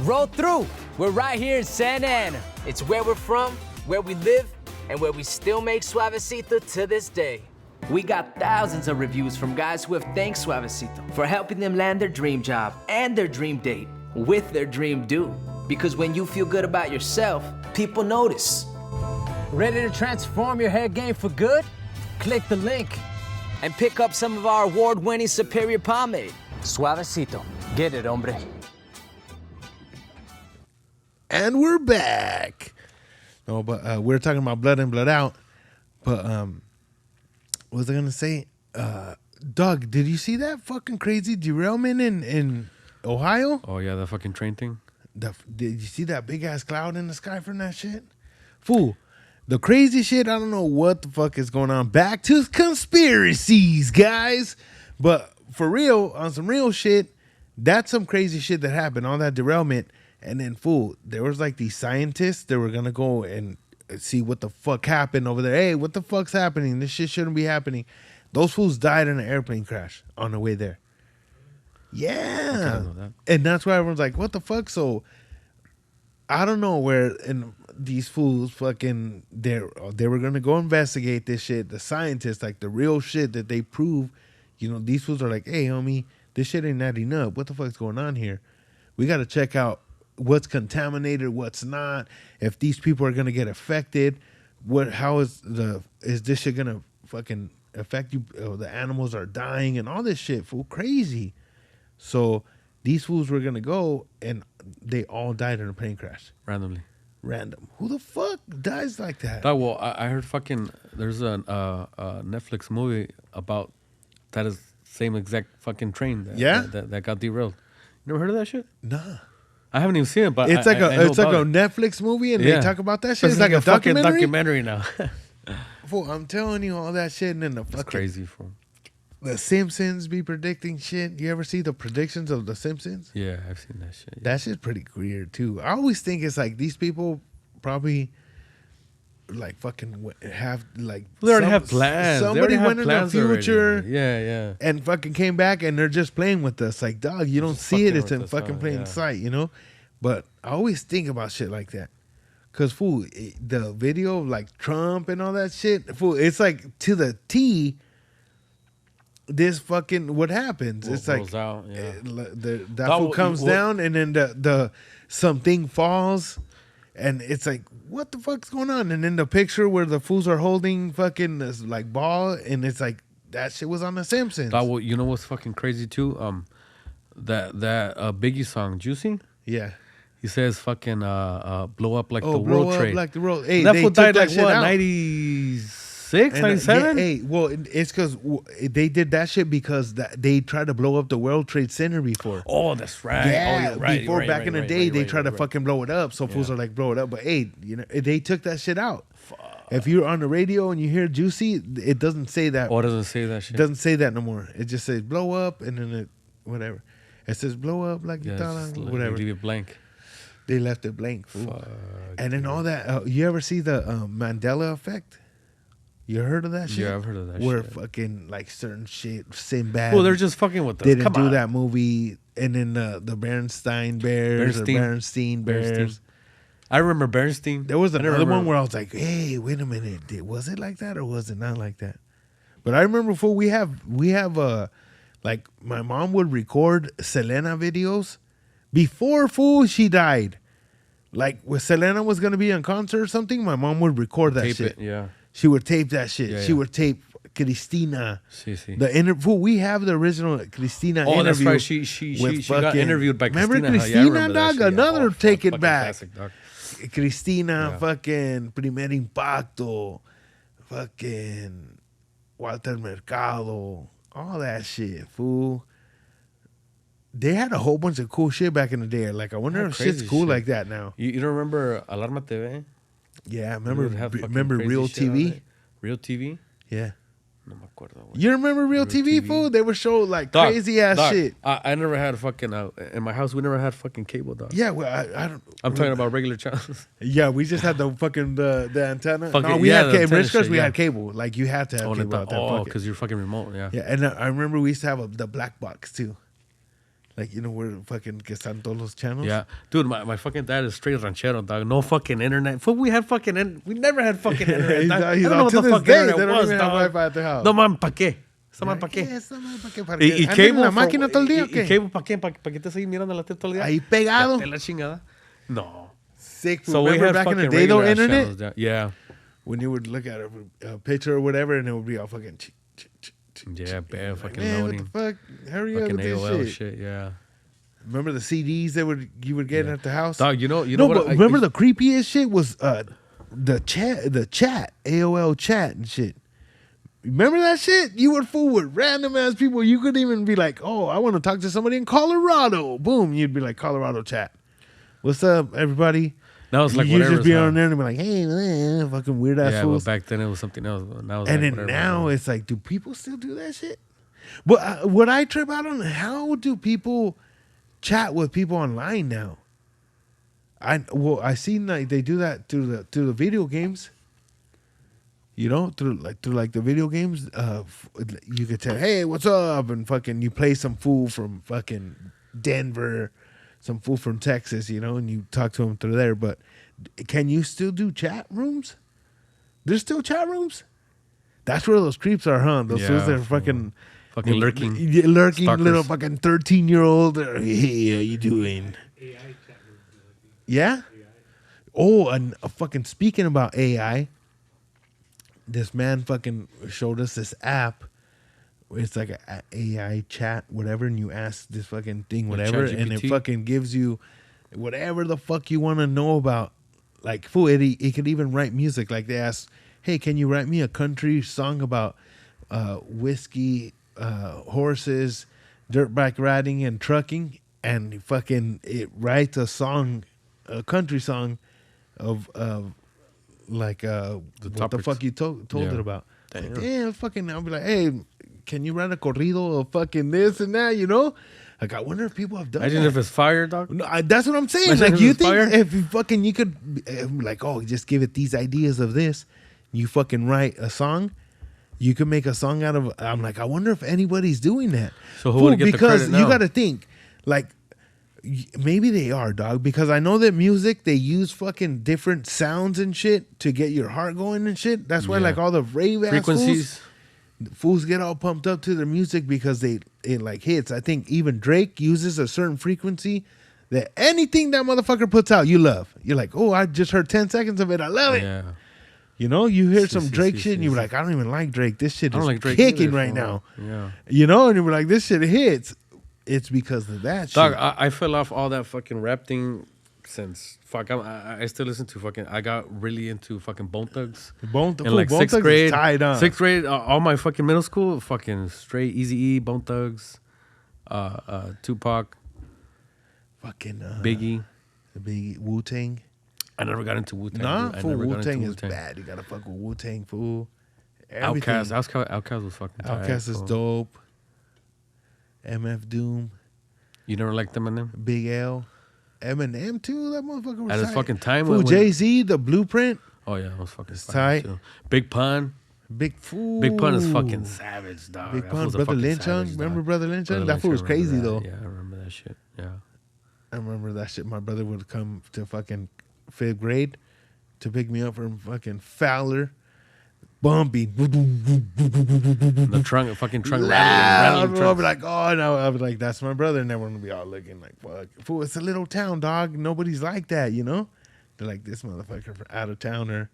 roll through. We're right here in Santa Ana. It's where we're from, where we live, and where we still make Suavecito to this day. We got thousands of reviews from guys who have thanked Suavecito for helping them land their dream job and their dream date with their dream dude. Because when you feel good about yourself, people notice. Ready to transform your hair game for good? Click the link and pick up some of our award-winning superior pomade. Suavecito. Get it, hombre. And we're back. No, but we're talking about Blood In, Blood Out. But what was I gonna say? Doug, did you see that fucking crazy derailment in Ohio? Oh yeah, the fucking train thing. Did you see that big ass cloud in the sky from that shit? Fool. The crazy shit, I don't know what the fuck is going on. Back to conspiracies, guys. But for real, on some real shit, that's some crazy shit that happened, all that derailment. And then, fool, there was like these scientists that were going to go and see what the fuck happened over there. Hey, what the fuck's happening? This shit shouldn't be happening. Those fools died in an airplane crash on the way there. Yeah. And that's why everyone's like, what the fuck? So, I don't know where... And these fools fucking they were gonna go investigate this shit. The scientists, like the real shit that they prove, these fools are like, hey homie, this shit ain't adding up. What the fuck's going on here? We gotta check out what's contaminated, what's not, if these people are gonna get affected, how is this shit gonna fucking affect you? The animals are dying and all this shit, fool, crazy. So these fools were gonna go and they all died in a plane crash. Random. Who the fuck dies like that? Oh, well, I heard fucking there's a Netflix movie about that is same exact fucking train that got derailed. You never heard of that shit? Nah. I haven't even seen it, but it's like a Netflix movie and they talk about that shit. It's like a fucking documentary now. Fool, I'm telling you all that shit and then the fucking crazy fool. The Simpsons be predicting shit. You ever see the predictions of the Simpsons? Yeah, I've seen that shit. Yeah. That shit's pretty weird too. I always think it's like these people probably like fucking have like they already have plans. Somebody went in the future, already. Yeah, and fucking came back and they're just playing with us. Like, dog, you don't see it. It's in fucking plain sight, But I always think about shit like that. Cause fool, the video of like Trump and all that shit, fool, it's like to the T. This fucking what happens? It's like out, yeah. that fool comes down and then the something falls, and it's like what the fuck's going on? And then the picture where the fools are holding fucking this like ball, and it's like that shit was on The Simpsons. Well, you know what's fucking crazy too? That Biggie song, Juicy. Yeah. He says fucking blow up like the blow World up Trade. Like the world. Hey, that fool died like what, 96, 97? Hey, well, it's because they did that shit because they tried to blow up the World Trade Center before. Oh, that's right. Yeah, oh, you're right, before back in the day, they tried to right. fucking blow it up. So fools are like, blow it up. But hey, they took that shit out. If you're on the radio and you hear Juicy, it doesn't say that. Oh, it doesn't say that shit. It doesn't say that no more. It just says blow up and then whatever. It says blow up like you thought, whatever. Leave it blank. They left it blank. Fool. And then all that. You ever see the Mandela effect? You heard of that shit? Yeah, I've heard of that Where shit. fucking like certain shit, Sinbad. Well, they're just fucking with us. Didn't Come do on. that movie. And then the Bernstein Bears or Bernstein Bears. Bernstein. I remember Bernstein. There was another one where I was like, hey, wait a minute. Was it like that or was it not like that? But I remember before we have like my mom would record Selena videos before she died. Like when Selena was gonna be in concert or something, my mom would record that Tape shit. it, yeah. She would tape that shit. Yeah, she yeah. would tape Cristina. Sí. The we have the original Cristina interview. Oh, that's right. She got interviewed by Cristina. Remember Yeah, I remember dog? that shit. Another Oh, take it fucking back. classic, dog. Cristina, Yeah. fucking Primer Impacto, fucking Walter Mercado, all that shit, fool. They had a whole bunch of cool shit back in the day. Like, I wonder if shit's crazy cool shit. like that now. You don't remember Alarma TV? Yeah, They would have fucking remember crazy Real shit on TV? it. Real TV? Yeah. No me acuerdo. güey. You remember Real TV, fool? They would show like crazy ass dog, shit. I never had fucking in my house. We never had fucking cable, dog. Yeah, well, I don't. I'm talking about regular channels. Yeah, we just had the fucking the antenna. Fucking- No, we yeah, had the cable. antenna It's because shit, we yeah. had cable. Like you had to have cable out there. Fuck it. because you're fucking remote. Yeah. Yeah, and I remember we used to have the black box too. Like, where fucking que están todos los channels. Yeah, dude, my fucking dad is straight ranchero, dog. No fucking internet. We had fucking we never had fucking internet. Dog. I He's don't know to what the this fuck day, internet they don't was, even have dog. Wi-Fi at their house. No man, ¿pa' qué? Esa man, ¿pa' qué? Esa man, ¿pa' qué? ¿Para Y qué? ¿Anden cable en la for- máquina todo el día o y qué? cable para qué? ¿Para que te seguís mirando la tele todo el día? Ahí pegado. La chingada. No. Sick. So we Remember had back in the fucking day, though, regular internet? channels, dog. Yeah. When you would look at a picture or whatever, and it would be all fucking. Yeah, bad fucking Man, what loading. the fuck? Hurry up Fucking with this AOL shit. shit, yeah. Remember the CDs you would get at the house? Dog, you know No, what? but remember the creepiest shit was the chat, AOL chat and shit. Remember that shit? You would fool with random ass people. You could even be like, "Oh, I want to talk to somebody in Colorado." Boom, you'd be like, "Colorado chat. What's up, everybody?" that was like you whatever. just be on there and be like, "Hey, man," fucking weird ass Yeah, well, fools. back then it was something else. Now it's And like then whatever, now man. it's like, do people still do that shit? But what I trip out on, how do people chat with people online now? I seen like they do that through the video games. Through the video games, you could tell, hey, what's up, and fucking you play some fool from fucking Denver, some fool from Texas, and you talk to him through there. But can you still do chat rooms? There's still chat rooms. That's where those creeps are, huh? Those fools that are fucking lurking, lurking stalkers. little fucking 13-year-old. Hey, how you doing? Yeah. Oh, and fucking speaking about AI, this man fucking showed us this app. It's like a AI chat, whatever, and you ask this fucking thing, whatever, and it ChatGPT? fucking gives you whatever the fuck you want to know about. Like, fool, it could even write music. Like they ask, hey, can you write me a country song about whiskey, horses, dirt bike riding, and trucking? And fucking it writes a country song of like what the topics. fuck you told Yeah. it about. Damn. Like, damn, fucking, I'll be like, hey, can you write a corrido of fucking this and that, Like, I wonder if people have done Imagine that. if it's fire, dog. No, that's what I'm saying. Imagine Like, if you it's think fire. if you could, like, oh, just give it these ideas of this, you fucking write a song, you could make a song out of. I'm like, I wonder if anybody's doing that. So who Fool, would get the because credit you now? got to think, like, maybe they are, dog. Because I know that music, they use fucking different sounds and shit to get your heart going and shit. That's why, Yeah. like, all the rave ass Frequencies. fools get all pumped up to their music because it like hits. I think even Drake uses a certain frequency that anything that motherfucker puts out, you love. You're like, oh, I just heard 10 seconds of it. I love it. Yeah. You hear Sí, some sí, Drake sí, shit and sí, you're sí. like, I don't even like Drake. This shit I is don't like Drake kicking either, right fool. now. Yeah. And you're like, this shit hits. It's because of that Dog, shit. I fell off all that fucking rap thing since I still listen to fucking. I got really into fucking Bone Thugs. Bone in like Bone sixth Thugs grade. is tied up. Sixth grade, all my fucking middle school, fucking straight Eazy-E, Bone Thugs, Tupac, Fucking Biggie. the big Wu-Tang. I never got into Wu-Tang. Nah, dude. fool, I never got Wu-Tang into is Wu-Tang. bad. You gotta fuck with Wu-Tang, fool. Outkast was fucking tight. Outkast is fool. dope. MF Doom, You never liked Eminem? Big L, Eminem too. That motherfucker was At his tight. fucking time. Fool, when- Jay-Z, The Blueprint, Oh yeah, that was fucking It's fire, tight. too. Big Pun. Big Fool. Big Pun is fucking savage, dog. Big That Pun, fool's a Brother fucking Lynch, savage, remember dog. Brother Lynch? Brother That Lynch, fool was I remember crazy that. though. Yeah, I remember that shit. Yeah. I remember that shit. My brother would come to fucking 5th grade to pick me up from fucking Fowler. Bumping. The trunk, fucking trunk Loud. rattling I'd trunk. be like, oh no. I'd be like, that's my brother. And everyone would be all looking like, fuck. Fool, it's a little town, dog. Nobody's like that, you know? They're like, this motherfucker out of towner.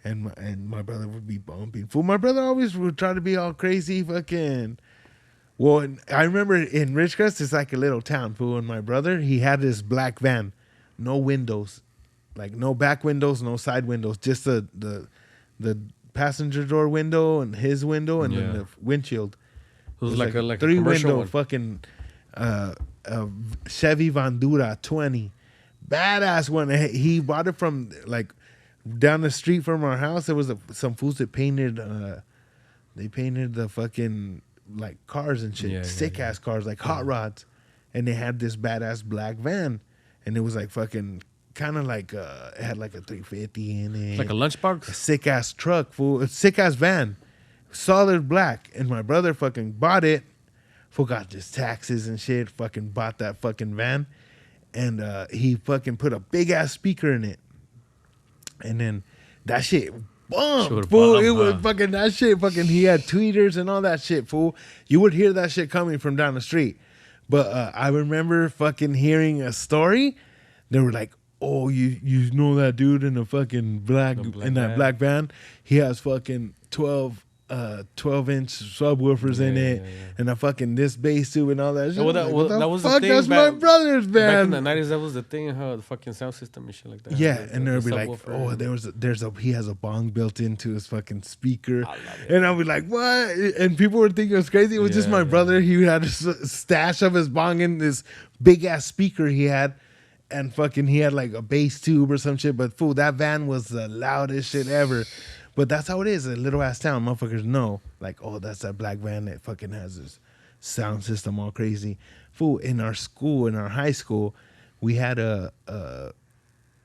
And my brother would be bumping. Fool, my brother always would try to be all crazy, fucking. Well, I remember in Ridgecrest, it's like a little town, fool. And my brother, he had this black van, no windows, like no back windows, no side windows, just the passenger door window and his window and then Yeah. the windshield. It was like a 3 commercial window one. fucking Chevy Vandura 20, badass one. He bought it from like down the street from our house. There was some fools that painted. They painted the fucking like cars and shit, Yeah, sick ass cars like hot rods, and they had this badass black van, and it was like fucking kind of like it had like a 350 in it, Like a a lunchbox? sick ass truck, fool, a sick ass van, solid black. And my brother fucking bought it, forgot his taxes and shit, fucking bought that fucking van, and he fucking put a big ass speaker in it, and then that shit bumped, Should've fool. bumped, It was huh? fucking that shit. Fucking, he had tweeters and all that shit, fool. You would hear that shit coming from down the street. But I remember fucking hearing a story. They were like, "Oh, you know that dude in the fucking black black in that van? black van? He has fucking 12-inch subwoofers in Yeah, it, yeah. and a fucking this bass too and all that shit." Well, I'm like, what the that was the fuck? thing. That's my brother's Back in van. the 90s, that was the thing. How the fucking sound system and shit like that. Yeah, The- and the they'll be like, subwoofer "Oh, and- he has a bong built into his fucking speaker," I love it. and I'll be like, "What?" And people were thinking it was crazy. It was just Yeah, my yeah. brother. He had a stash of his bong in this big ass speaker he had, and fucking he had like a bass tube or some shit. But fool, that van was the loudest shit ever. But that's how it is. A little ass town, motherfuckers know, like, oh, that's that black van that fucking has this sound system all crazy. Fool, in our school, in our high school, we had a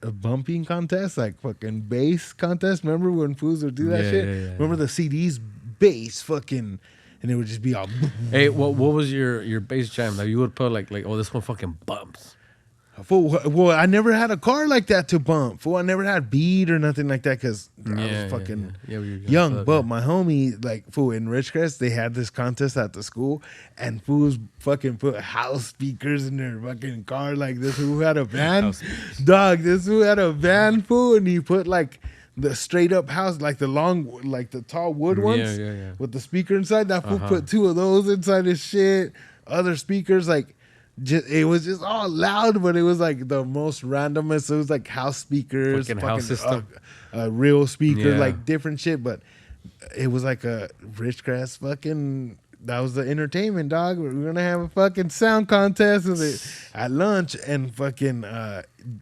bumping contest, like fucking bass contest. Remember when fools would do that Yeah, shit? yeah, yeah, Remember the CDs bass fucking, and it would just be all. Hey, what was your bass jam that you would put like oh, this one fucking bumps? Fool, well, I never had a car like that to bump. Fool, I never had beat or nothing like that because I was fucking yeah, we were young. fuck, But yeah. my homie, like, fool, in Ridgecrest, they had this contest at the school, and fools fucking put house speakers in their fucking car. Like, this who had a van, House speakers. dog. This who had a van, fool, and he put like the straight up house, like the long, like the tall wood Yeah, ones, yeah. with the speaker inside. That fool Uh-huh. put 2 of those inside his shit. Other speakers, like. It was just all loud, but it was like the most randomest. It was like house speakers, Fucking house system. real speakers, Yeah. like different shit. But it was like a Ridgecrest fucking. That was the entertainment, dog. We're gonna have a fucking sound contest with it at lunch, and fucking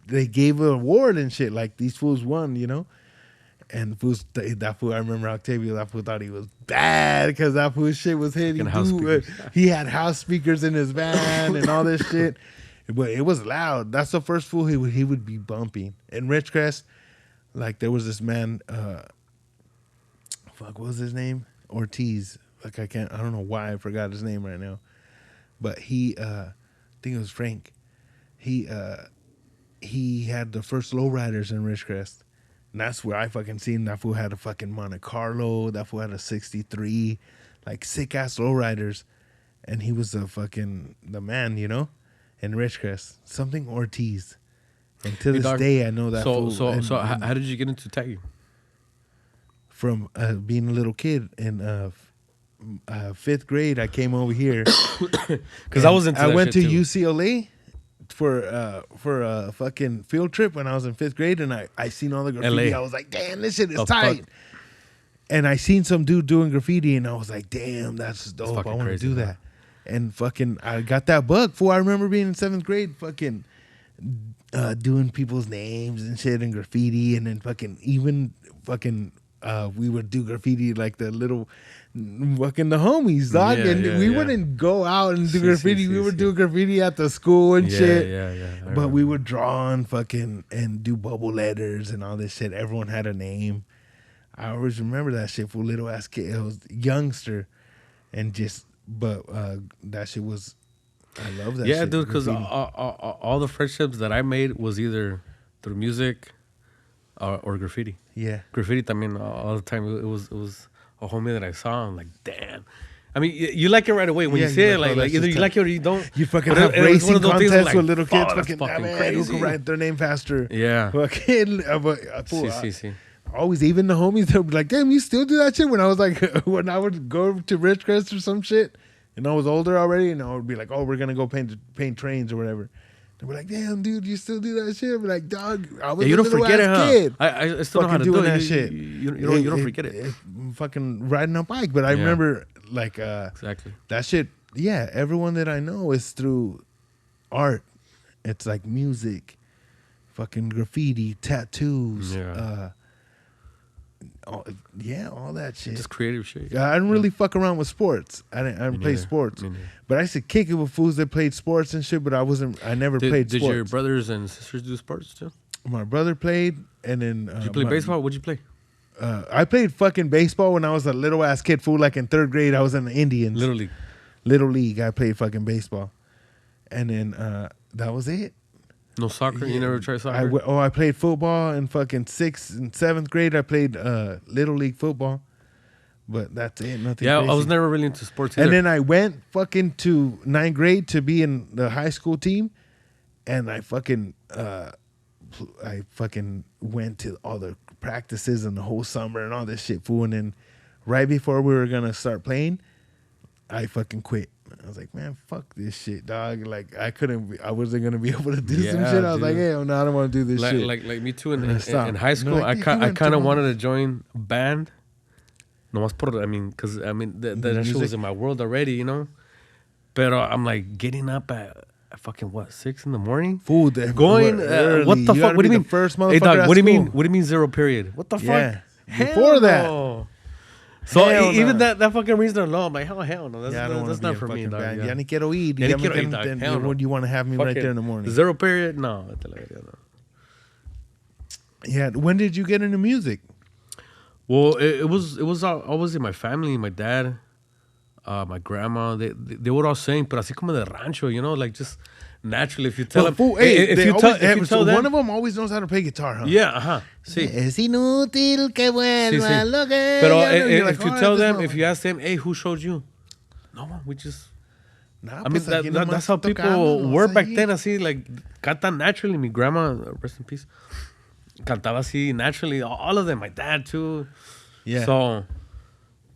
they gave an award and shit. Like these fools won, you know. And fools, that fool, I remember Octavio. That fool thought he was bad because that fool shit was hitting. Fucking house Dude, speakers. he had house speakers in his van and all this shit, but it was loud. That's the first fool he would be bumping. In Ridgecrest, like there was this man, what was his name? Ortiz. Like I don't know why I forgot his name right now, but he, I think it was Frank. He had the first lowriders in Ridgecrest. And that's where I fucking seen that fool had a fucking Monte Carlo. That fool had a 63, like sick ass lowriders. And he was the man, you know, in Ridgecrest. Something Ortiz. And to Hey, this dog, day, I know that fool. So And- how did you get into tagging? from being a little kid in 5th grade, I came over here. Because I was into I that went shit to too. UCLA for a fucking field trip when I was in 5th grade, and I seen all the graffiti. LA. I was like, damn, this shit is The tight. fuck? And I seen some dude doing graffiti, and I was like, damn, that's dope. I fucking want to crazy, do man. that. And fucking, I got that bug. Fool, I remember being in 7th grade, fucking doing people's names and shit and graffiti, and then we would do graffiti like the little fucking the homies, dog. Yeah, and yeah, we yeah. wouldn't go out and do Sí, graffiti. sí, We sí, would sí. do graffiti at the school and shit. Yeah. But we would draw and fucking and do bubble letters and all this shit. Everyone had a name. I always remember that shit for little ass kid. I was a youngster, and that shit was. I love that. Yeah, shit, dude, because graffiti. all the friendships that I made was either through music or graffiti. Yeah. Graffiti, I mean, all the time it was a homie that I saw. I'm like, damn. I mean, you like it right away when Yeah, you see you're it. like, oh, Like that's either just you like it or you don't. You fucking But have it was one racing of those things contests like, with little kids. "Fuck, that's Fucking, man, who crazy." can write their name faster? Yeah. Fucking, Sí. always, even the homies, they would be like, damn, you still do that shit? When I was like, when I would go to Ridgecrest or some shit, and I was older already, and I would be like, oh, we're going to go paint trains or whatever. They'd be like, damn, dude, you still do that shit? I'd be like, dog, I was Yeah, you a don't little forget it, ass huh? kid. I still know how Fucking to do doing it. that You- shit. You don't forget it. Fucking riding a bike. But I Yeah. remember, like, Exactly. that shit, yeah, everyone that I know is through art. It's like music, fucking graffiti, tattoos, Yeah. all that shit. Just creative shit. I didn't really fuck around with sports. I didn't play neither. sports. Me neither. But I used to kick it with fools that played sports and shit, but I never played Did sports. your brothers and sisters do sports too? My brother played, and then... Did you play baseball? What'd you play? I played fucking baseball when I was a little ass kid, fool. Like in 3rd grade, I was in the Indians. Little league. I played fucking baseball. And then that was it. No soccer? You never tried soccer? I played football in fucking 6th and 7th grade. I played little league football, but that's it. Nothing. Yeah, crazy. I was never really into sports either. And then I went fucking to 9th grade to be in the high school team, and I fucking went to all the practices and the whole summer and all this shit, fool. And then right before we were gonna start playing, I fucking quit. I was like, man, fuck this shit, dog. Like I wasn't gonna be able to do some Yeah, shit. I was dude. like, hey, no, I don't want to do this shit. like me too. In Stop. high school, Like, you I went kind to of wanted to join band. No más por, because that shit was in my world already, you know. But I'm like getting up at fucking what 6 in the morning. Fool, Going early. what the You fuck? gotta What do be you mean? the first Hey motherfucker dog, at what do you mean? school. What do you mean 0 period? What the fuck? Yeah. Hell Before that. no. So Hell even no. that fucking reason alone, I'm like, hell no, that's, Yeah, I don't that's wanna not be a for me, fucking dog. band. Yeah. Ya ni quiero ir. Ya ni Ya me quiero ir, can- dog. then Hell no. Would you want to have me Fuck right it. there in the morning? 0 period? No. Vete a la verga, no. Yeah. When did you get into music? Well, it was always in my family. My dad, my grandma, they would all sing, but así como de rancho, you know, like just naturally. If you tell them, Fool, hey, if they you always- tell so them, one of them always knows how to play guitar, huh? yeah, sí. Es inútil que vuelva Sí, sí. lo que Pero yo no- You're if like, you "All tell right, them, this if you ask them, hey, who showed you? No, man, we just. Nah, I mean, pues aquí nomás that's how people tocamos, were back ahí. then. Así, like, cantan naturally. My grandma, rest in peace, cantaba así naturally. All of them. My dad too. Yeah. So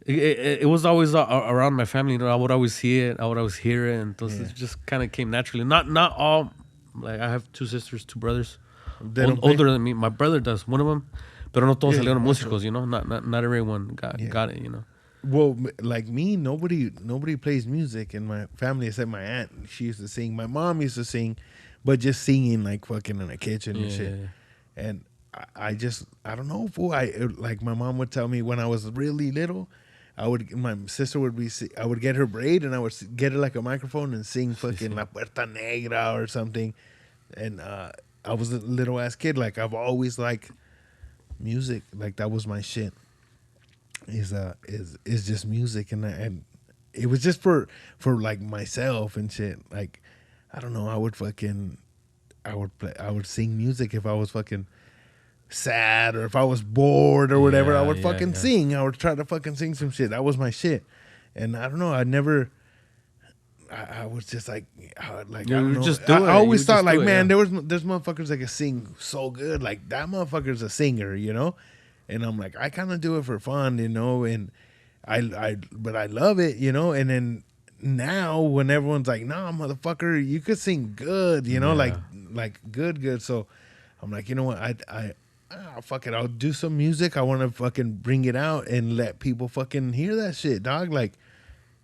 it was always around my family. You know, I would always see it. I would always hear it, and Yeah. it just kind of came naturally. Not all. Like I have 2 sisters, 2 brothers, They don't play? older than me. My brother does. One of them, pero no todos Yeah, salieron that's músicos. You know, not everyone got it. You know. Well, like me, nobody plays music in my family except my aunt. She used to sing. My mom used to sing, but just singing like fucking in the kitchen and shit. Yeah. And I don't know, fool. Like my mom would tell me when I was really little, my sister would I would get her braid and I would get her like a microphone and sing fucking La Puerta Negra or something. And I was a little ass kid. Like I've always liked music. Like that was my shit. Is just music and it was just for like myself and shit. Like I don't know, I would sing music if I was fucking sad or if I was bored or whatever. I would fucking sing. I would try to fucking sing some shit. That was my shit. And I don't know, I was just like I don't know. just do it. I always You thought just like, do it, man, yeah. there's motherfuckers that can sing so good. Like that motherfucker's a singer, you know? And I'm like, I kind of do it for fun, you know, and but I love it, you know. And then now when everyone's like, nah, motherfucker, you could sing good, you know, like good. So I'm like, you know what, fuck it, I'll do some music. I want to fucking bring it out and let people fucking hear that shit, dog. Like,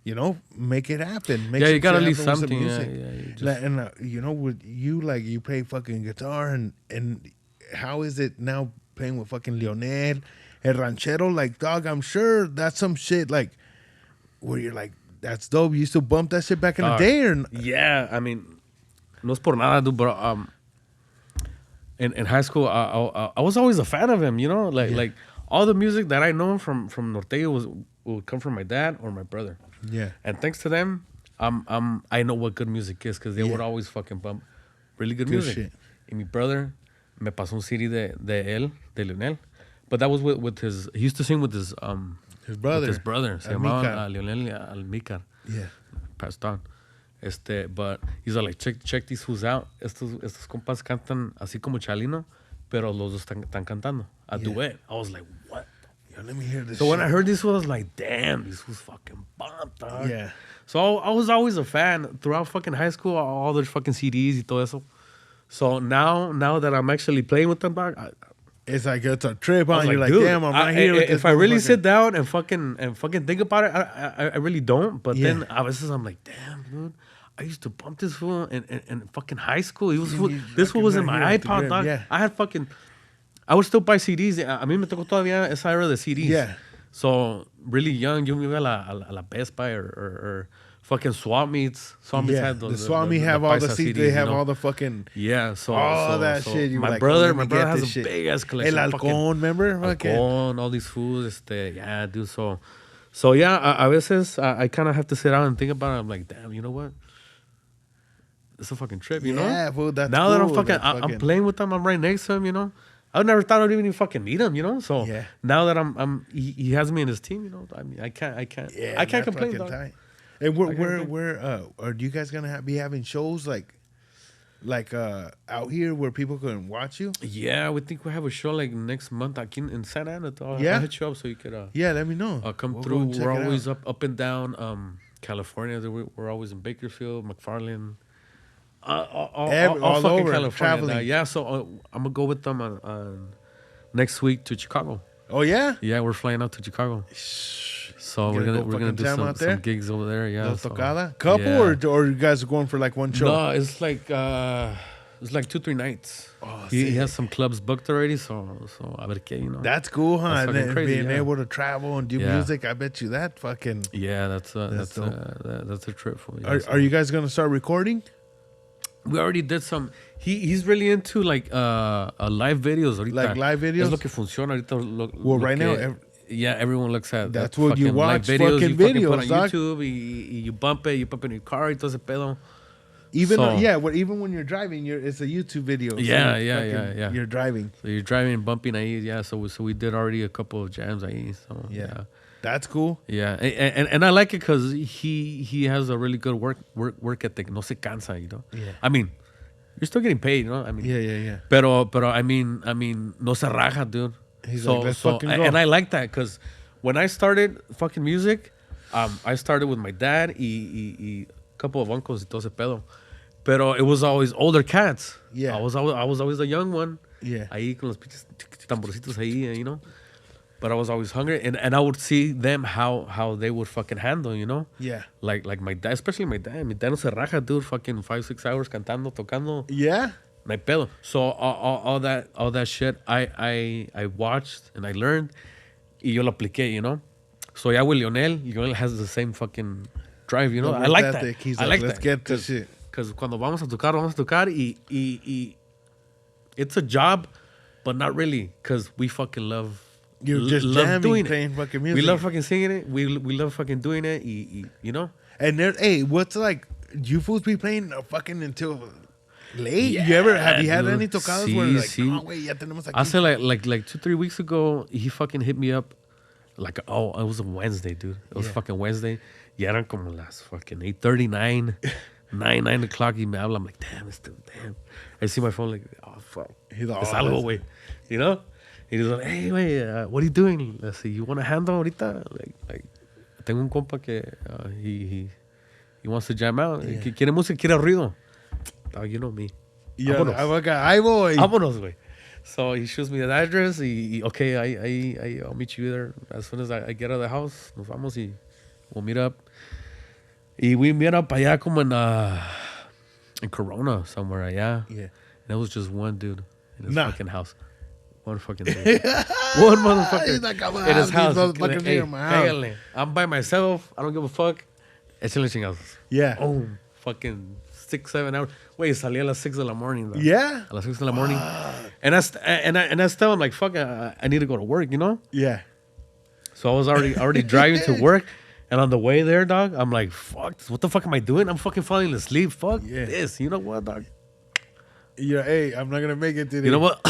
you know, make it happen. Make you gotta shit leave happen with some something. music. You just, Like, and you know, with you, like, you play fucking guitar, and how is it now playing with fucking Lionel, El Ranchero? Like, dog, I'm sure that's some shit like where you're like, that's dope. You used to bump that shit back in the day, or yeah, I mean, no es por nada, dude, but in high school, I was always a fan of him. You know, like all the music that I know from Norteño would come from my dad or my brother. Yeah. And thanks to them, I know what good music is, because they would always fucking bump really good music. Shit. And my brother me pasó un CD de Lionel, but that was with his. He used to sing with his brother. With his brother. Se llamaba Lionel Almícar. Yeah. Passed on. But he's like, check these fools out. Estos compas cantan así como Chalino, pero los dos están cantando a duet. I was like, what? Yo, let me hear this. So shit. when I heard this, I was like, damn, this was fucking bomb, dog. Yeah. So I was always a fan throughout fucking high school, all their fucking CDs y todo eso. So now that I'm actually playing with them, dog, it's like it's a trip on. like, You're like, dude, damn, I'm right here. With if I really sit down and fucking think about it, I really don't. But then a veces I'm like, damn, dude, I used to bump this fool in fucking high school. This fool was in my iPod, dog. Yeah. I would still buy CDs. A mí me tocó todavía esa era de CDs. Yeah. So really young, yo me iba a la Best Buy or fucking swap meets. Swap meets had those. The swap meet have all the CDs. They have all the fucking so all that shit. You my like, brother has a big ass collection. El Halcón, remember? Halcón, all these foods. Yeah, dude. So yeah, a veces I kind of have to sit down and think about it. I'm like, damn, you know what? It's a fucking trip, you know? Yeah, fool, that's now cool. that I'm playing with him, I'm right next to him, you know? I never thought I'd even fucking meet him, you know? So now that he has me in his team, you know? I mean, I can't complain, dog. And where are you guys gonna be having shows like out here where people can watch you? Yeah, we think we have a show like next month in Santa Ana. I'll hit you up so you could let me know. Come through. We're always up and down California. We're always in Bakersfield, McFarland. All fucking over, California. traveling. Yeah, so I'm gonna go with them on next week to Chicago. Oh yeah? Yeah, we're flying out to Chicago. So we're gonna do some gigs over there. Yeah, tocada? Couple or you guys are going for like one show? No, it's like 2-3 nights. Oh, he has some clubs booked already. So a ver qué, you know. That's cool, huh? That's And crazy, being able to travel and do music, I bet you that fucking. Yeah, that's a trip for me. Are you guys gonna start recording? We already did some. He's really into like live videos. Ahorita. Like live videos? Es lo que funciona ahorita. Well, right now, everyone looks at that's what you watch. Live videos. Fucking You videos, put on dog. YouTube. You bump it. You pump it in your car. Y todo ese pedo. Even even when you're driving, it's a YouTube video. Yeah. You're driving. So you're driving and bumping ahí. Yeah. So we did already a couple of jams ahí. So yeah. That's cool. Yeah, and I like it because he has a really good work ethic. No se cansa, you know. Yeah. I mean, you're still getting paid, you know. I mean. Yeah. Pero I mean, no se raja, dude. He's like, let's fucking go. And I like that because when I started fucking music, I started with my dad y a couple of uncles y todo ese pedo. Pero it was always older cats. Yeah. I was always the young one. Yeah. Ahí con los pinches tamborcitos ahí, you know. But I was always hungry, and I would see them how they would fucking handle, you know. Yeah. Like my dad, especially my dad. Mi dad no se raja, dude. Fucking 5-6 hours cantando, tocando. Yeah. No hay pedo. So all that shit, I watched and I learned, y yo lo apliqué, you know. So ya with Lionel has the same fucking drive, you know. I like that. He's I like let's that. get this shit. Because cuando vamos a tocar y it's a job, but not really, because we fucking love. You're just jamming, doing playing fucking music. We love fucking singing it. We love fucking doing it. You know. And what's like? You fools be playing fucking until late? Yeah, have you had any tocadas where like, sí. no, wait, ya tenemos aquí? I said like 2-3 weeks ago, he fucking hit me up. Like, it was a Wednesday, dude. It was fucking Wednesday. Ya eran como las fucking 8:39, 9 o'clock. Y me habla. I'm like, damn. I see my phone like, oh fuck. He's like, Es oh, algo, güey. You know. He's like, hey, güey, what are you doing? Let's see, you want a handle ahorita? Like, tengo un compa que He wants to jam out. Quiere música, quiere ruido. Oh, you know me. Yeah, Vámonos. ahí voy. Vámonos, güey. So he shoots me the address. Okay, I'll meet you there as soon as I get out of the house. Nos vamos y we'll meet up. Y we meet up allá como in Corona somewhere allá. Yeah. And it was just one dude in his Nah. fucking house. One fucking dude. One motherfucker He's like, come on, in his these house. motherfuckers Hey, here in my house. cállale. I'm by myself. I don't give a fuck. Échale chingazos. Yeah. Oh, fucking 6-7 hours. Wait, salí a las 6 in the morning. Though. Yeah? A las 6 in the morning. And I still, I'm like, fuck, I need to go to work, you know? Yeah. So I was already driving to work. And on the way there, dog, I'm like, fuck, what the fuck am I doing? I'm fucking falling asleep. Fuck this. You know what, dog? Yeah, hey, I'm not going to make it today. You know what?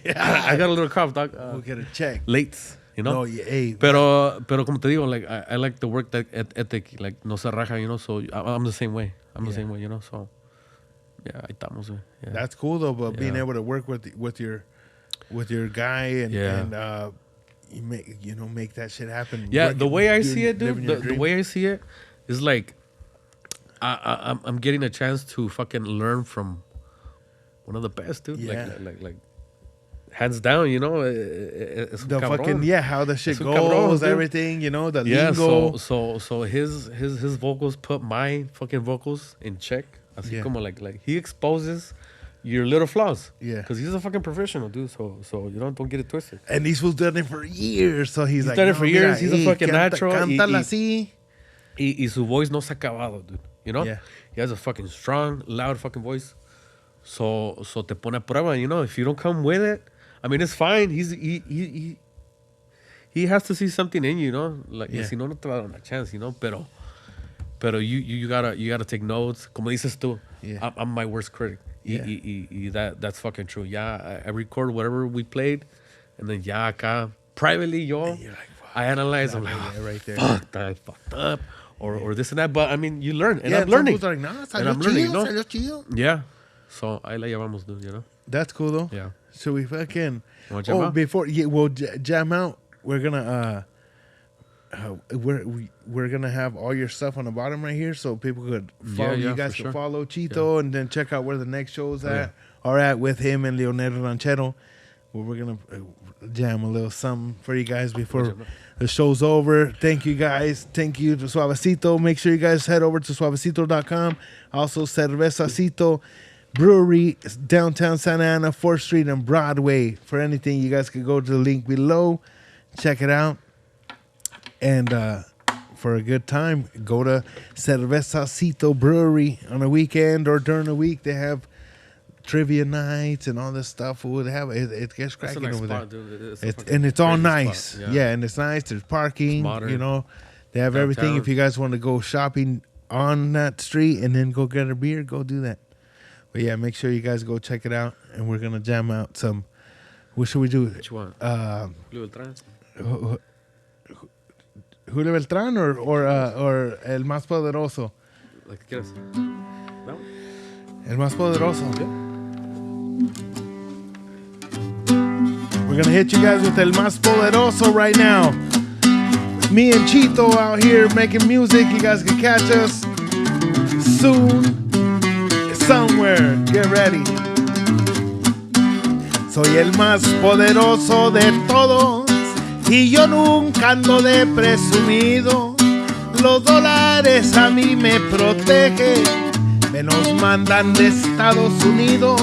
Yeah. I got a little cough, dog. We'll get a check. Late, you know? No, yeah, hey. Pero como te digo, like, I like the work ethic, like, no se raja, you know? So I'm the same way. I'm the same way, you know? So, yeah, ahí estamos, güey. Yeah. That's cool, though, but being able to work with your guy and you make that shit happen. Yeah, Working, the way I see it, dude, the dream. way I see it is like I'm getting a chance to fucking learn from one of the best, dude. Yeah. Like hands down, you know. Es un The cabrón. fucking how the shit Es un goes, cabrón, dude. everything, you know, the Yeah, lingo. so his vocals put my fucking vocals in check. Así como like he exposes your little flaws. Yeah. Because he's a fucking professional, dude. So you don't get it twisted. And these fools done it for years, so he's like, done it for mira, years. He's a fucking natural. Cántala así. Y su voice no se ha acabado, dude. You know? Yeah. He has a fucking strong, loud fucking voice. So te pone a prueba, you know? If you don't come with it, I mean, it's fine. He has to see something in you, you know? Like, si no te va a dar una chance, you know? Pero you gotta take notes. Como dices tú, I'm my worst critic. Yeah. That's fucking true. Yeah, I record whatever we played, and then acá, privately, You're like, I analyze. I'm like, right there. fuck, I fucked up. Or this and that. But I mean, you learn. And Yeah, I'm learning. Like, no, And I'm learning, you know? salió chido. Yeah. So, ahí la llevamos, dude, you know? That's cool, though. Yeah. So we fucking... Wanna jam out? before... Yeah, we'll jam out. We're gonna... we're gonna have all your stuff on the bottom right here so people could follow. You guys for can sure. follow Chito and then check out where the next shows are at with him and Leonardo Ranchero. Well, we're gonna jam a little something for you guys before the show's over. Thank you guys. Thank you to Suavecito. Make sure you guys head over to suavecito.com. Also Cervezacito Brewery, downtown Santa Ana, 4th Street and Broadway. For anything, you guys can go to the link below. Check it out. And for a good time, go to Cervezacito Brewery on a weekend or during the week. They have trivia nights and all this stuff. It gets cracking nice over spot, there. dude. It's all crazy nice. spot, Yeah, and it's nice. There's parking. modern. You know, they have everything. Downtown. If you guys want to go shopping on that street and then go get a beer, go do that. But yeah, make sure you guys go check it out. And we're gonna jam out some. What should we do? Which one? Julio Beltrán? Julio Beltrán or El Más Poderoso? Like, ¿qué quieres? No? El Más Poderoso. We're gonna hit you guys with El Más Poderoso right now. Me and Chito out here making music. You guys can catch us soon somewhere. Get ready. Soy el más poderoso de todos y yo nunca ando de presumido. Los dólares a mí me protegen, me los mandan de Estados Unidos.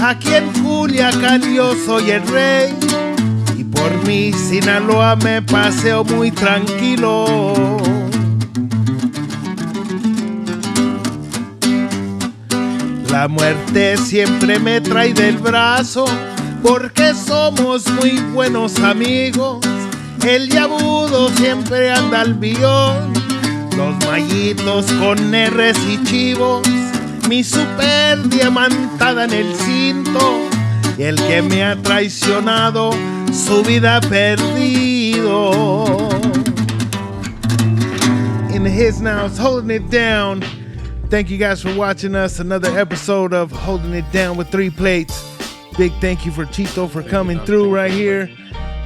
Aquí en Culiacán yo soy el rey y por mi Sinaloa me paseo muy tranquilo. La muerte siempre me trae del brazo porque somos muy buenos amigos. El yabudo siempre anda al billón, los mallitos con R's y chivos, mi super diamantada en el cinto y el que me ha traicionado su vida perdido. In his now is holding it down. Thank you guys for watching us. Another episode of Holding It Down with 3 Plates. Big thank you for Chito for coming through right here.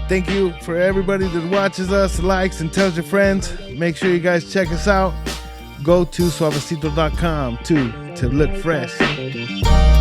Thank you for everybody that watches us, likes, and tells your friends. Make sure you guys check us out. go to suavecito.com to look fresh.